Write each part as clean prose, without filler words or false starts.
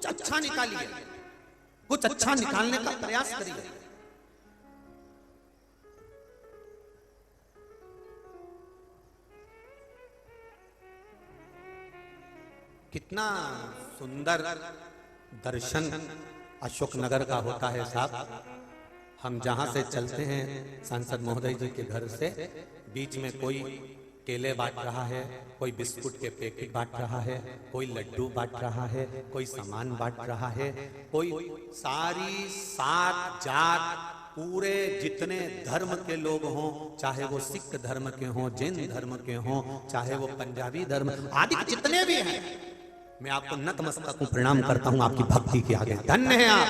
कुछ अच्छा निकालिए, कुछ अच्छा निकालने का प्रयास करिए। कितना सुंदर दर्शन अशोकनगर का होता है साहब। हम जहां से चलते हैं सांसद महोदय जी के घर से, बीच में कोई केले बांट रहा है, कोई बिस्कुट के पैकेट बांट रहा है, कोई लड्डू बांट रहा है, कोई सामान बांट रहा है, कोई सारी सात जात पूरे जितने धर्म के लोग हों, चाहे वो सिख धर्म के हों, जैन धर्म के हों, चाहे वो पंजाबी धर्म आदि जितने भी हैं, मैं आपको नतमस्तक हूं, प्रणाम करता हूं आपकी भक्ति के आगे। धन्य है आप।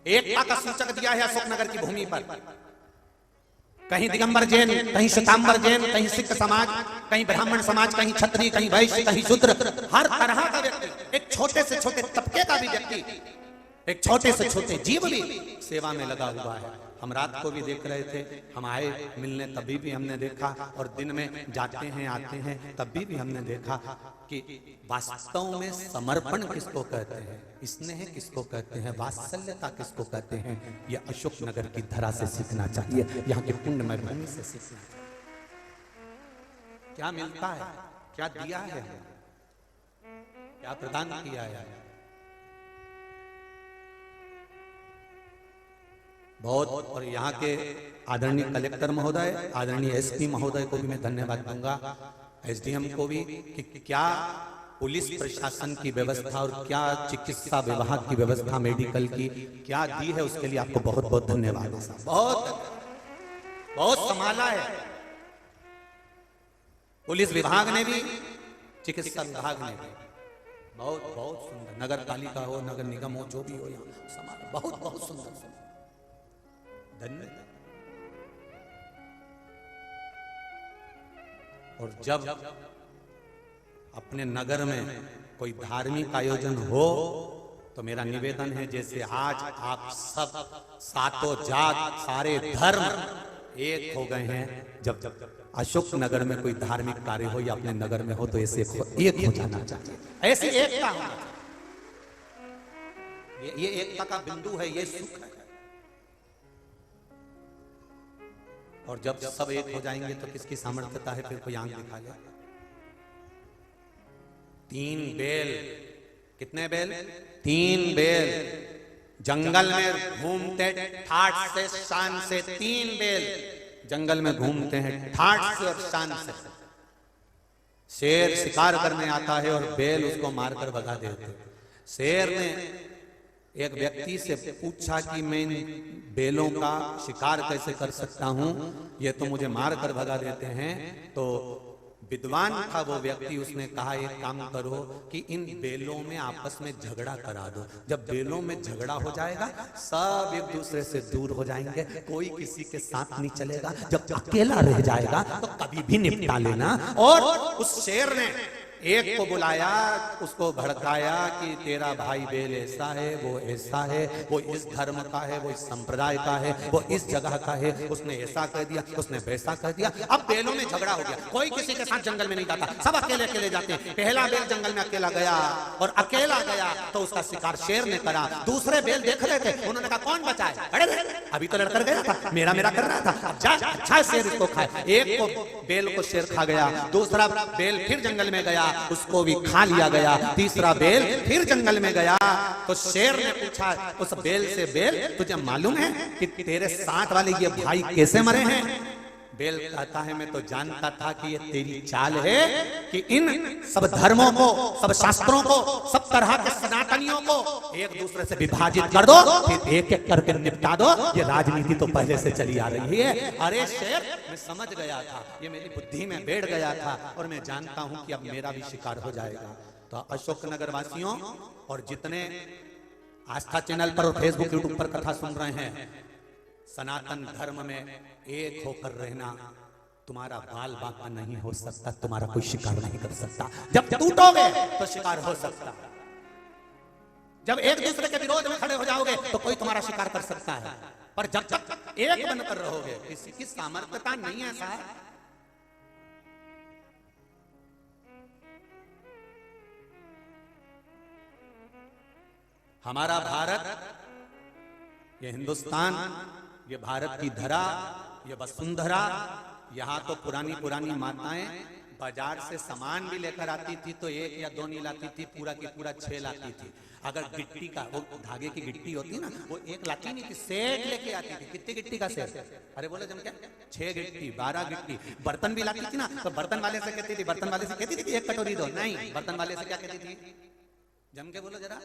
एकता का सूचक दिया है अशोकनगर की भूमि पर। कहीं दिगंबर जैन, कहीं श्वेतांबर जैन, कहीं सिख समाज, कहीं ब्राह्मण समाज, कहीं क्षत्रिय, कहीं वैश्य, कहीं शूद्र, हर तरह का व्यक्ति, एक छोटे से छोटे तबके का भी व्यक्ति, एक छोटे से छोटे जीव भी सेवा में लगा हुआ है। हम रात को भी देख रहे थे, हम आए मिलने तभी भी हमने देखा, और दिन में जाते हैं आते हैं तभी भी हमने देखा कि वास्तव में समर्पण किसको कहते हैं, स्नेह किसको कहते हैं, वात्सल्यता किसको कहते हैं, यह अशोकनगर की धरा से सीखना चाहिए, यहाँ के पुण्यमय भूमि से सीखना चाहिए। क्या मिलता है, क्या दिया है, क्या प्रदान किया है, बहुत। और यहाँ के आदरणीय कलेक्टर महोदय, आदरणीय एसपी महोदय को भी मैं धन्यवाद दूंगा, एसडीएम को भी, कि क्या पुलिस प्रशासन की व्यवस्था और क्या चिकित्सा विभाग की व्यवस्था मेडिकल की क्या दी है, उसके लिए आपको बहुत बहुत धन्यवाद। बहुत बहुत संभाला है पुलिस विभाग ने भी, चिकित्सा विभाग ने भी, बहुत बहुत सुंदर। नगर पालिका हो, नगर निगम हो, जो भी हो, यहाँ संभाला, बहुत बहुत सुंदर। धन्यवाद। और जब अपने नगर में कोई धार्मिक आयोजन हो तो मेरा निवेदन है, जैसे आज आप सब सातों जात सारे धर्म एक हो गए हैं, जब अशोकनगर में कोई धार्मिक कार्य हो या अपने नगर में हो तो ऐसे एक हो जाना चाहिए, ऐसी एकता होना चाहिए। ये एकता का बिंदु है, ये सुख है। और जब सब एक हो जाएंगे तो किसकी सामर्थ्यता है फिर कोई आंख दिखा ले। 3 बैल, कितने बैल? 3 बैल जंगल में घूमते ठाठ से शान से, 3 बैल जंगल में घूमते हैं ठाठ से और शान से। शेर शिकार करने आता है और बैल उसको मारकर भगा देते। शेर ने एक व्यक्ति से पूछा कि मैं इन बैलों का शिकार कैसे कर सकता हूं, ये तो मुझे मार कर भगा देते हैं। तो विद्वान था वो व्यक्ति, उसने कहा एक काम करो कि इन बैलों में आपस में झगड़ा करा दो। जब बैलों में झगड़ा हो जाएगा सब एक दूसरे से दूर हो जाएंगे, कोई किसी के साथ नहीं चलेगा। जब अकेला रह जाएगा तो कभी भी निपटा लेना। और उस शेर ने एक को बुलाया, उसको भड़काया कि तेरा भाई बैल ऐसा है, वो ऐसा है, वो इस धर्म का है, वो इस संप्रदाय का है, वो इस जगह का है, उसने ऐसा कह दिया, उसने वैसा कह दिया। अब बैलों में झगड़ा हो गया, कोई किसी के साथ जंगल में नहीं जाता, सब अकेले अकेले जाते हैं। पहला बैल जंगल में अकेला गया और अकेला गया तो उसका शिकार शेर ने करा। दूसरे बैल देख रहे थे, उन्होंने कहा कौन बचाए, अरे अभी तो लड़कर गया था, मेरा मेरा कर रहा था, जा अच्छा शेर इसको खाए। एक को बैल को शेर खा गया, दूसरा बैल फिर जंगल में गया, उसको भी खा लिया गया। तीसरा बैल फिर जंगल में गया तो शेर ने पूछा उस बैल से, बैल तुझे मालूम है कि तेरे साथ वाले ये भाई कैसे मरे हैं? बैल कहता है मैं तो जानता था कि ये तेरी चाल है कि इन सब धर्मों को, सब शास्त्रों को, सब तरह के सनातनियों को एक दूसरे से विभाजित कर दो, फिर एक एक करके निपटा दो। ये राजनीति तो पहले से चली आ रही है। अरे शेर, मैं समझ गया था, ये मेरी बुद्धि में बैठ गया था और मैं जानता हूं कि अब मेरा भी शिकार हो जाएगा। तो अशोकनगर वासियों और जितने आस्था चैनल पर और फेसबुक यूट्यूब पर कथा सुन रहे हैं, सनातन धर्म में एक होकर रहना। तुम्हारा बाल बाका नहीं हो सकता, तुम्हारा कोई शिकार नहीं कर सकता। जब टूटोगे तो शिकार हो सकता। जब एक दूसरे के विरोध में खड़े हो जाओगे तो कोई तुम्हारा शिकार कर सकता है, पर जब तक एक बनकर रहोगे किसी की सामर्थ्यता नहीं है साहब। हमारा भारत, ये हिंदुस्तान, ये भारत की धरा, ये वसुंधरा, यहाँ तो पुरानी पुरानी माताएं बाजार से सामान भी लेकर आती थी तो 1 या 2 नहीं लाती थी, पूरा की पूरा 6 लाती थी। अगर गिट्टी का, वो धागे की गिट्टी होती ना, वो 1 लाती नहीं थी, सेट लेके आती थी। कितनी गिट्टी का सेट? अरे बोले जम क्या, 6 गिट्टी, 12 गिट्टी। बर्तन भी लाती थी ना, तो बर्तन वाले से कहती थी, बर्तन वाले से कहती थी कि 1 कटोरी दो, नहीं, बर्तन वाले से क्या कहती थी, जम के बोलो जरा,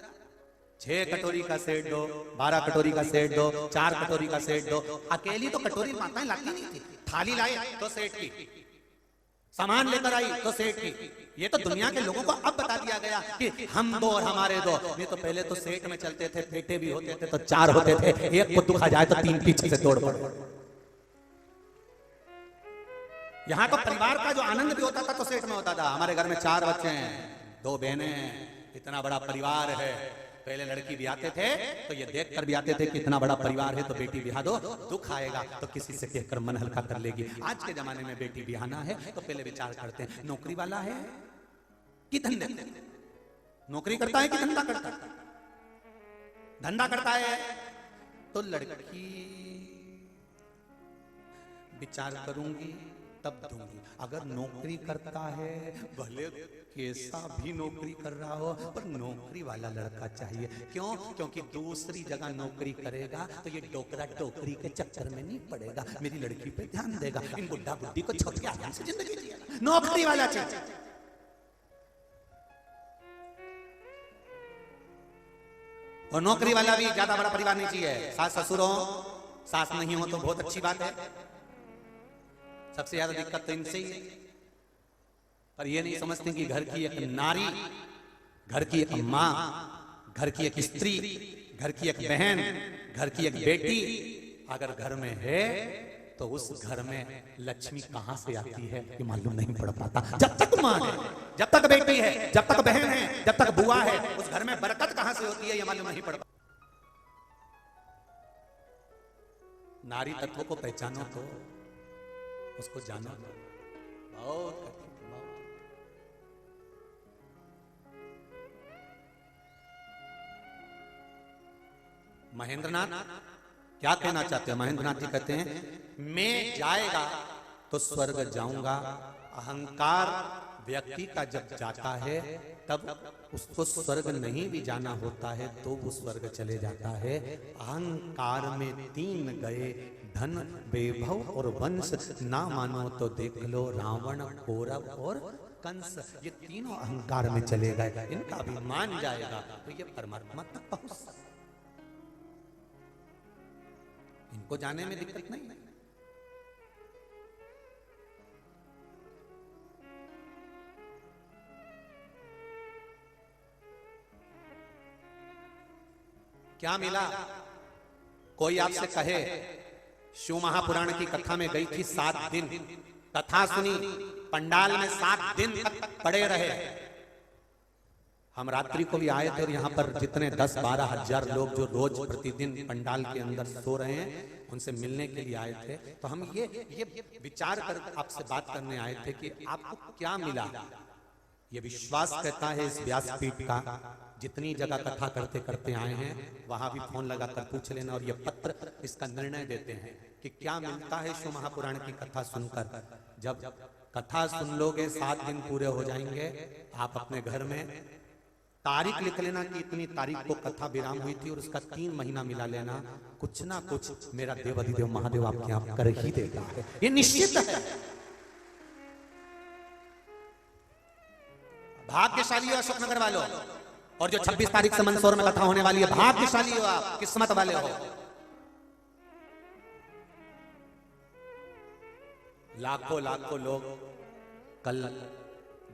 6 कटोरी का सेट दो, 12 कटोरी का सेट दो, 4 कटोरी का सेट दो। अकेली तो कटोरी माताएं लाती नहीं थी, थाली लाई तो सेट की, सामान लेकर आई तो सेठ की। ये तो दुनिया के लोगों को अब बता दिया गया कि हम दो और हमारे दो। नहीं तो पहले तो सेठ में चलते थे, बेटे भी होते थे तो 4 होते थे, एक को दुखा जाए तो 3 पीछे से दौड़ पड़ो। यहाँ तो परिवार का जो आनंद भी होता था तो सेठ में होता था। हमारे घर में 4 बच्चे हैं, 2 बहनें हैं, इतना बड़ा परिवार है। पहले लड़की ब्याहते थे तो ये देखकर ब्याहते थे कि इतना बड़ा परिवार है तो बेटी ब्याह दो, दुख आएगा तो किसी से कहकर मन हल्का कर लेगी। आज के जमाने में बेटी ब्याहना है तो पहले विचार करते हैं नौकरी वाला है कि धंधे, नौकरी करता है कि धंधा करता है। धंधा करता है तो लड़की विचार करूंगी तब दूंगी। अगर नौकरी करता है, भले कैसा भी नौकरी कर रहा हो, पर नौकरी वाला लड़का चाहिए। क्यों? क्योंकि दूसरी जगह नौकरी करेगा तो ये डोकरा टोकरी के चक्कर में नहीं पड़ेगा, मेरी लड़की पे ध्यान देगा, इन बुढ़ा बुढ़ी को छोड़ के आराम से जिंदगी जिएगा। नौकरी वाला चाहिए। और नौकरी वाला भी ज्यादा बड़ा परिवार नहीं चाहिए। सास ससुर हो, सास नहीं हो तो बहुत अच्छी बात है, सबसे ज्यादा दिक्कत तो इनसे ही है। पर ये नहीं समझते कि घर की एक नारी, घर की एक माँ, घर की एक स्त्री, घर की एक बहन, घर की एक बेटी अगर घर में है तो उस घर में लक्ष्मी कहां से आती है ये मालूम नहीं पड़ पाता। जब तक माँ है, जब तक बेटी है, जब तक बहन है, जब तक बुआ है, उस घर में बरकत कहां से होती है ये मालूम नहीं पड़ पाता। नारी तत्व को पहचानो तो उसको जानो। बहुत महेंद्रनाथ क्या कहना चाहते हैं? महेंद्रनाथ जी कहते हैं मैं जाएगा तो स्वर्ग जाऊंगा। अहंकार व्यक्ति का जब जाता है तब उसको स्वर्ग नहीं भी जाना होता है तो वो स्वर्ग चले जाता है। अहंकार में 3 गए, धन, वैभव और वंश, ना मानो तो देख लो रावण, कौरव और कंस। ये तीनों अहंकार में चले गए, इनका अभिमान जाएगा तो ये परमात्मा तक पहुंच सकता। इनको जाने में दिक्कत नहीं। क्या मिला? कोई आपसे कहे शिव महापुराण की कथा में गई थी, 7 दिन कथा सुनी, पंडाल में 7 दिन तक पड़े रहे। हम रात्रि को भी आए थे और यहाँ पर जितने 10-12 हजार लोग जो रोज प्रतिदिन पंडाल के अंदर सो रहे हैं उनसे मिलने के लिए आए थे। तो हम ये विचार कर आपसे बात करने आए थे कि आपको क्या मिला। ये विश्वास कहता है इस व्यासपीठ का, जितनी जगह कथा करते करते आए हैं वहां भी फोन लगाकर पूछ लेना और ये पत्र इसका निर्णय देते हैं कि क्या मिलता है शिव महापुराण की कथा सुनकर। जब कथा सुन लोगे 7 दिन पूरे हो जाएंगे, आप अपने घर में तारीख लिख लेना कि इतनी तारीख को कथा विराम हुई थी और उसका 3 महीना मिला लेना। कुछ ना कुछ मेरा देव अधिदेव महादेव आपके यहाँ कर ही देगा, ये निश्चित है। भाग्यशाली हो अशोकनगर वालों, और जो 26 तारीख से मंदसौर में कथा होने वाली है, भाग्यशाली हो आप, किस्मत वाले हो। लाखों लाखों लोग कल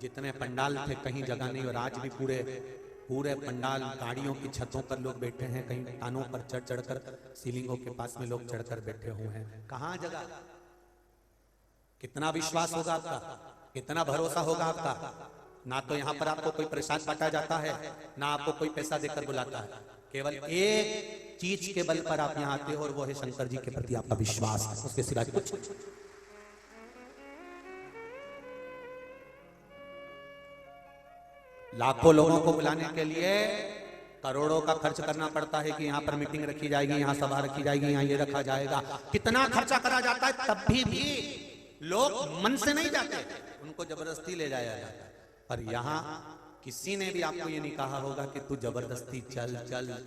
जितने पंडाल थे कहीं जगह नहीं, और आज भी पूरे पंडाल गाड़ियों की छतों पर लोग बैठे हैं, कहीं कानों पर चढ़कर सीलिंगों के पास में लोग चढ़कर बैठे हुए हैं। कहां जगह? कितना विश्वास होगा आपका, कितना भरोसा होगा आपका? ना तो यहाँ पर आपको कोई प्रसाद बांटा जाता है, ना आपको कोई पैसा देकर बुलाता है। केवल एक चीज के बल पर आप यहाँ आते हो और वो है शंकर जी के प्रति आपका विश्वास, उसके सिवाय कुछ। लाखों लोगों को बुलाने के लिए करोड़ों का खर्च करना पड़ता है कि यहाँ पर मीटिंग रखी जाएगी, यहाँ सभा रखी जाएगी, यहाँ ये रखा जाएगा, कितना खर्चा करा जाता है, तब भी लोग मन से नहीं जाते, उनको जबरदस्ती ले जाया जाता है। पर यहाँ किसी ने भी आपको ये नहीं कहा होगा कि तू जबरदस्ती चल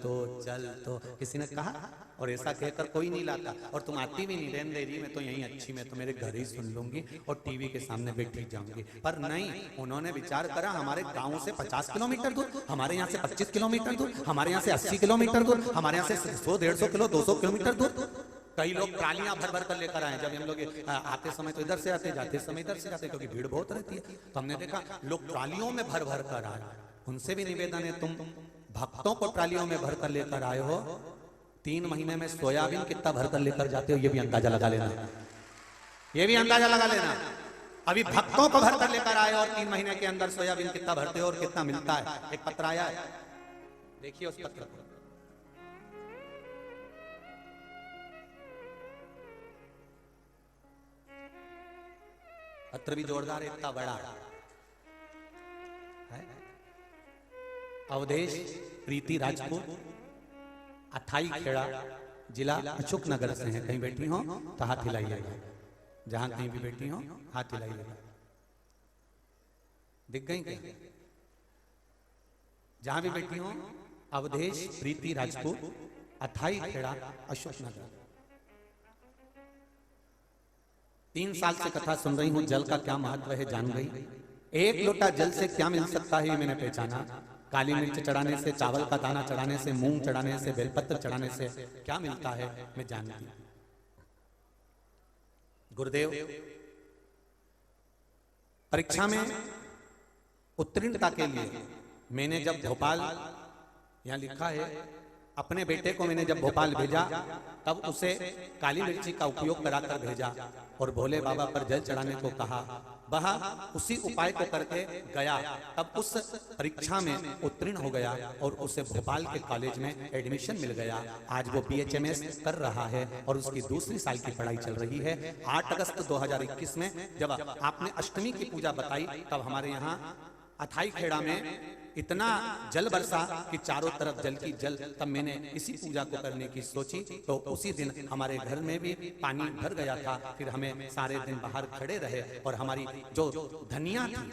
तो किसी ने कहा? और ऐसा कहकर कोई नहीं लाता। और तुम आती भी नहीं, रहने दे रही, मैं तो यहीं अच्छी, मैं तो मेरे घर ही सुन लूंगी और टीवी के सामने बैठी जाऊंगी। पर नहीं, उन्होंने विचार करा हमारे गांव से 50 किलोमीटर दूर, हमारे यहाँ से 25 किलोमीटर दूर, हमारे यहाँ से 80 किलोमीटर दूर, हमारे यहाँ से 100-150 किलो 200 किलोमीटर दूर कई लोग ट्रालियां भर भर कर लेकर आए। जब हम लोग आते समय तो इधर से आते, जाते समय इधर से जाते, क्योंकि भीड़ बहुत रहती है। तो हमने देखा लोग ट्रालियों में भर भर कर आए। उनसे भी निवेदन है, तुम भक्तों को ट्रालियों में भर कर लेकर आए हो, 3 महीने में सोयाबीन कितना भर कर लेकर जाते हो, ये भी अंदाजा लगा लेना, ये भी अंदाजा लगा लेना। अभी भक्तों को भर कर लेकर आए और 3 महीने के अंदर सोयाबीन कितना भरते हो और कितना मिलता है। एक पत्र आया है, देखिए उस पत्र को। पत्र भी जोरदार, इतना बड़ा है। अवधेश प्रीति राजपूत, अथाई खेड़ा, जिला अशोकनगर से हैं। कहीं बैठी हो तो हाथ हिलाइएगा, जहां कहीं भी बैठी हो हाथ हिलाइएगा। दिख गई क्या? जहां भी बैठी हो, अवधेश प्रीति राजपूत, अथाई खेड़ा, अशोकनगर। 3 साल से कथा सुन रही हूं, जल का क्या महत्व है जान गई। 1 लोटा जल से क्या मिल सकता है ये मैंने पहचाना। काली मिर्च चढ़ाने से, चावल का दाना चढ़ाने से, मूंग चढ़ाने से, बेलपत्र चढ़ाने से क्या मिलता है मैं जानती हूं। गुरुदेव परीक्षा में उत्तीर्णता के लिए मैंने जब भोपाल, यहां लिखा है, अपने बेटे को मैंने जब भोपाल भेजा तब उसे काली मिर्ची का उपयोग कराकर भेजा और भोले बाबा पर जल चढ़ाने को कहा। वह उसी उपाय को करके गया, तब उस परीक्षा में उत्तीर्ण हो गया और उसे भोपाल के कॉलेज में एडमिशन मिल गया। आज वो BHMS कर रहा है और उसकी 2री साल की पढ़ाई चल रही है। 8 अगस्त 2021 में जब आपने अष्टमी की पूजा बताई तब हमारे यहाँ अथाई खेड़ा में इतना जल बरसा कि चारों तरफ जल की जल। तब मैंने इसी पूजा को करने की सोची, तो उसी दिन हमारे घर में भी पानी भर गया था। फिर हमें सारे दिन बाहर खड़े रहे और हमारी जो धनिया थी,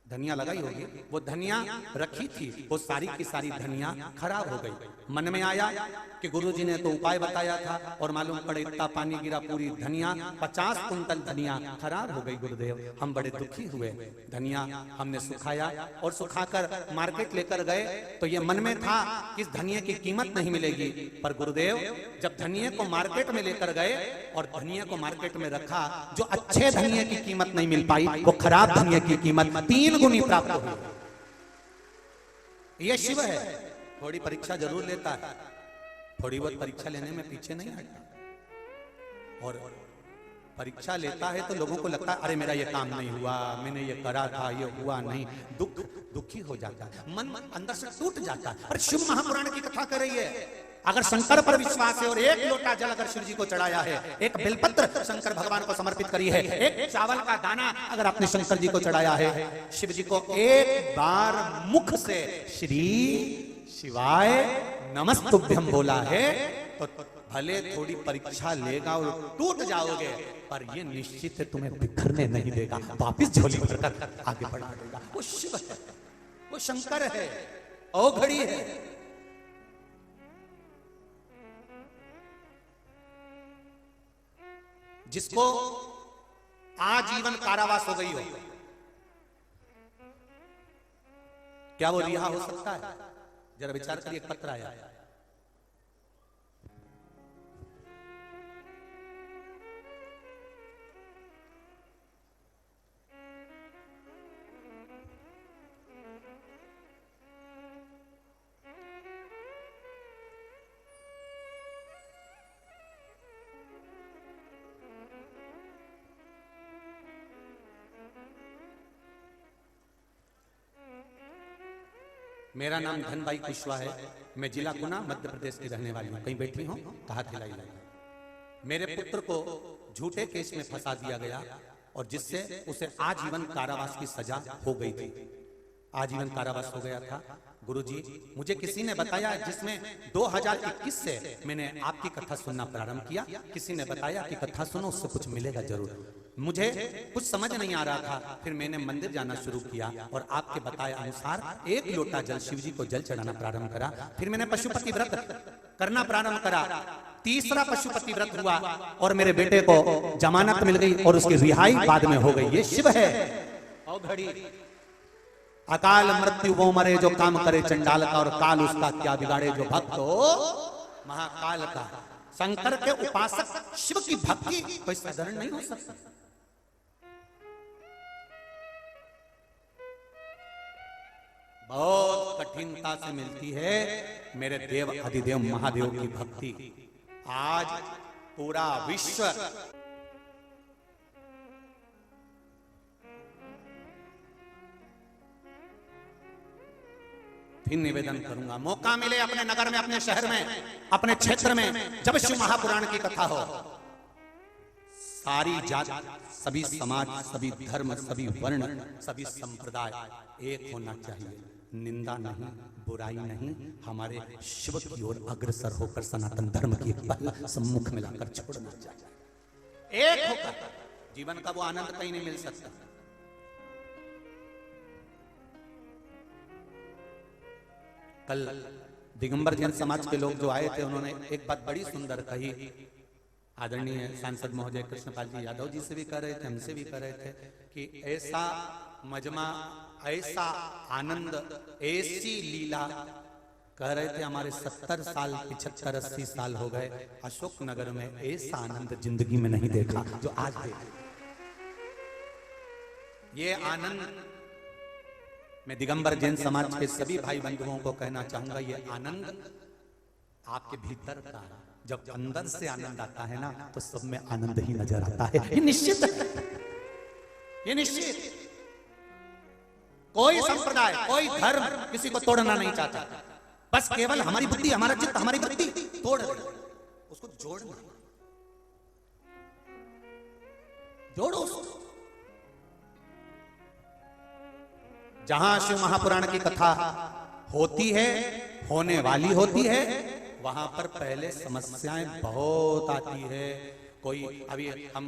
धनिया लगाई होगी, वो धनिया रखी थी, वो सारी की सारी धनिया खराब हो गई। मन में आया कि गुरुजी ने तो उपाय बताया था और मालूम पड़े इतना पानी गिरा, पूरी धनिया 50 कुंटल धनिया खराब हो गई। गुरुदेव हम बड़े दुखी हुए। धनिया हमने सुखाया और सुखाकर मार्केट लेकर गए तो ये मन में था कि इस धनिया की कीमत नहीं मिलेगी। पर गुरुदेव जब धनिया को मार्केट में लेकर गए और धनिया को मार्केट में रखा, जो अच्छे धनिया की कीमत नहीं मिल पाई, वो खराब धनिया की कीमत 3 गुनी प्राप्त हुई। ये शिव है। थोड़ी परीक्षा जरूर लेता है, थोड़ी बहुत परीक्षा लेने में पीछे नहीं हटता। और परीक्षा लेता है तो लोगों को लगता है अरे मेरा ये काम नहीं हुआ, मैंने ये करा था, ये हुआ नहीं, दुखी हो जाता है, मन अंदर से टूट जाता है। और शिव महापुराण की कथा कर रही है, अगर शंकर पर विश्वास है और 1 लोटा जल अगर शिव जी को चढ़ाया है, 1 बेलपत्र शंकर भगवान को समर्पित करी है, 1 चावल का दाना अगर आपने शंकर जी को चढ़ाया है, शिव जी को एक बार मुख से श्री शिवाय नमस्तुभ्यम बोला है तो भले थोड़ी परीक्षा लेगा और टूट जाओगे, पर ये निश्चित है तुम्हें बिखरने नहीं देगा, वापिस झोली भरकर आगे बढ़ा देगा। वो शिव है, वो शंकर है, औघड़ी है। जिसको आजीवन कारावास हो गई हो, क्या वो रिहा हो सकता है? जरा विचार करिए। एक पत्र आया, मेरा नाम धनभाई कुशवाहा है, मैं जिला गुना मध्य प्रदेश की रहने वाली हूँ। कहीं बैठी हूँ तो हाथ हिलाई। मेरे पुत्र को झूठे केस में फंसा दिया गया और जिससे उसे आजीवन कारावास की सजा हो गई थी। आजीवन कारावास हो गया था। गुरुजी, मुझे किसी ने बताया, जिसमें 2021 से मैंने आपकी कथा सुनना प्रारंभ किया, किसी ने बताया कि कथा सुनो, उससे कुछ मिलेगा जरूर। मुझे कुछ समझ नहीं आ रहा था, फिर मैंने मंदिर जाना शुरू किया और आपके बताए अनुसार 1 लोटा जल शिव जी को जल चढ़ाना प्रारंभ करा। फिर मैंने पशुपति व्रत करना प्रारंभ करा। तीसरा पशुपति व्रत हुआ और मेरे बेटे को जमानत मिल गई और उसकी रिहाई बाद में हो गई। ये शिव है। और घड़ी अकाल मृत्यु वो मरे जो काम करे चंडाल का, और काल उसका क्या बिगाड़े जो भक्त हो महाकाल का। शंकर के उपासक शिव की भक्ति कोई साधारण नहीं हो सकती। बहुत कठिनता से मिलती है मेरे देव अधिदेव महादेव की भक्ति। आज पूरा विश्व फिर निवेदन करूंगा, मौका मिले अपने नगर में, अपने शहर में, अपने क्षेत्र में, जब शिव महापुराण की कथा हो, सारी जात, सभी समाज, सभी धर्म, सभी वर्ण, सभी संप्रदाय एक होना चाहिए। निंदा नहीं, बुराई नहीं, हमारे शिव की ओर अग्रसर होकर सनातन धर्म की पहल सम्मुख में लाकर छोड़ना चाहिए। एक होकर जीवन का वो आनंद कहीं नहीं मिल सकता। कल दिगंबर जैन समाज के लोग जो आए थे, उन्होंने एक बात बड़ी सुंदर कही। आदरणीय सांसद महोदय कृष्णपाल जी यादव जी से भी कह रहे थे, हमसे भी कह रहे थे कि ऐसा मजमा, ऐसा आनंद, ऐसी लीला, कह रहे थे हमारे 70 साल 75-80 साल हो गए अशोक नगर में, ऐसा आनंद जिंदगी में नहीं देखा जो आज देखे। ये आनंद मैं दिगंबर जैन समाज के सभी भाई बंधुओं को कहना चाहूंगा, ये आनंद आपके भीतर का, जब अंदर से आनंद आता है ना, तो सब में आनंद ही नजर आता है। ये निश्चित है, ये निश्चित। कोई संप्रदाय, कोई धर्म किसी को तोड़ना नहीं चाहता, बस केवल हमारी बुद्धि, हमारा चित्त, हमारी वृत्ति तोड़ उसको जोड़ना, जोड़ो उसको। जहां शिव महापुराण की कथा होती है, होने वाली होती है, वहां पर पहले समस्याएं बहुत आती है। कोई अभी हम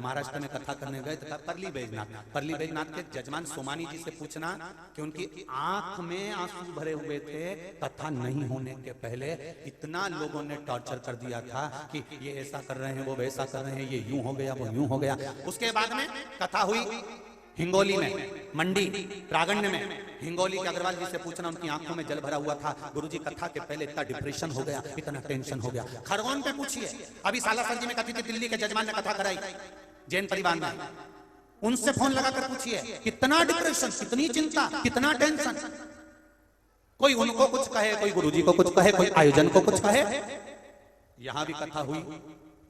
महाराष्ट्र में कथा करने गए थे, परली बैजनाथ के जजमान सोमानी जी से पूछना कि उनकी आंख में आंसू भरे हुए थे। कथा नहीं होने के पहले इतना लोगों ने टॉर्चर कर दिया था कि ये ऐसा कर रहे हैं, वो वैसा कर रहे हैं, ये यूं हो गया, वो यूं हो गया। उसके बाद में कथा हुई हिंगोली में, मंडी प्रागण्य में। हिंगोली के अग्रवाल जी से पूछना, उनकी आंखों में जल भरा हुआ था। गुरुजी कथा के पहले इतना डिप्रेशन हो गया, इतना टेंशन हो गया। खरगोन पे पूछिए, अभी सालासर जी में कथी थी, दिल्ली के जजमान ने कथा कराई जैन परिवार में, उनसे फोन लगाकर पूछिए कितना डिप्रेशन, कितनी चिंता, कितना टेंशन। कोई उनको कुछ कहे, कोई गुरुजी को कुछ कहे, कोई आयोजन को कुछ कहे। यहां भी कथा हुई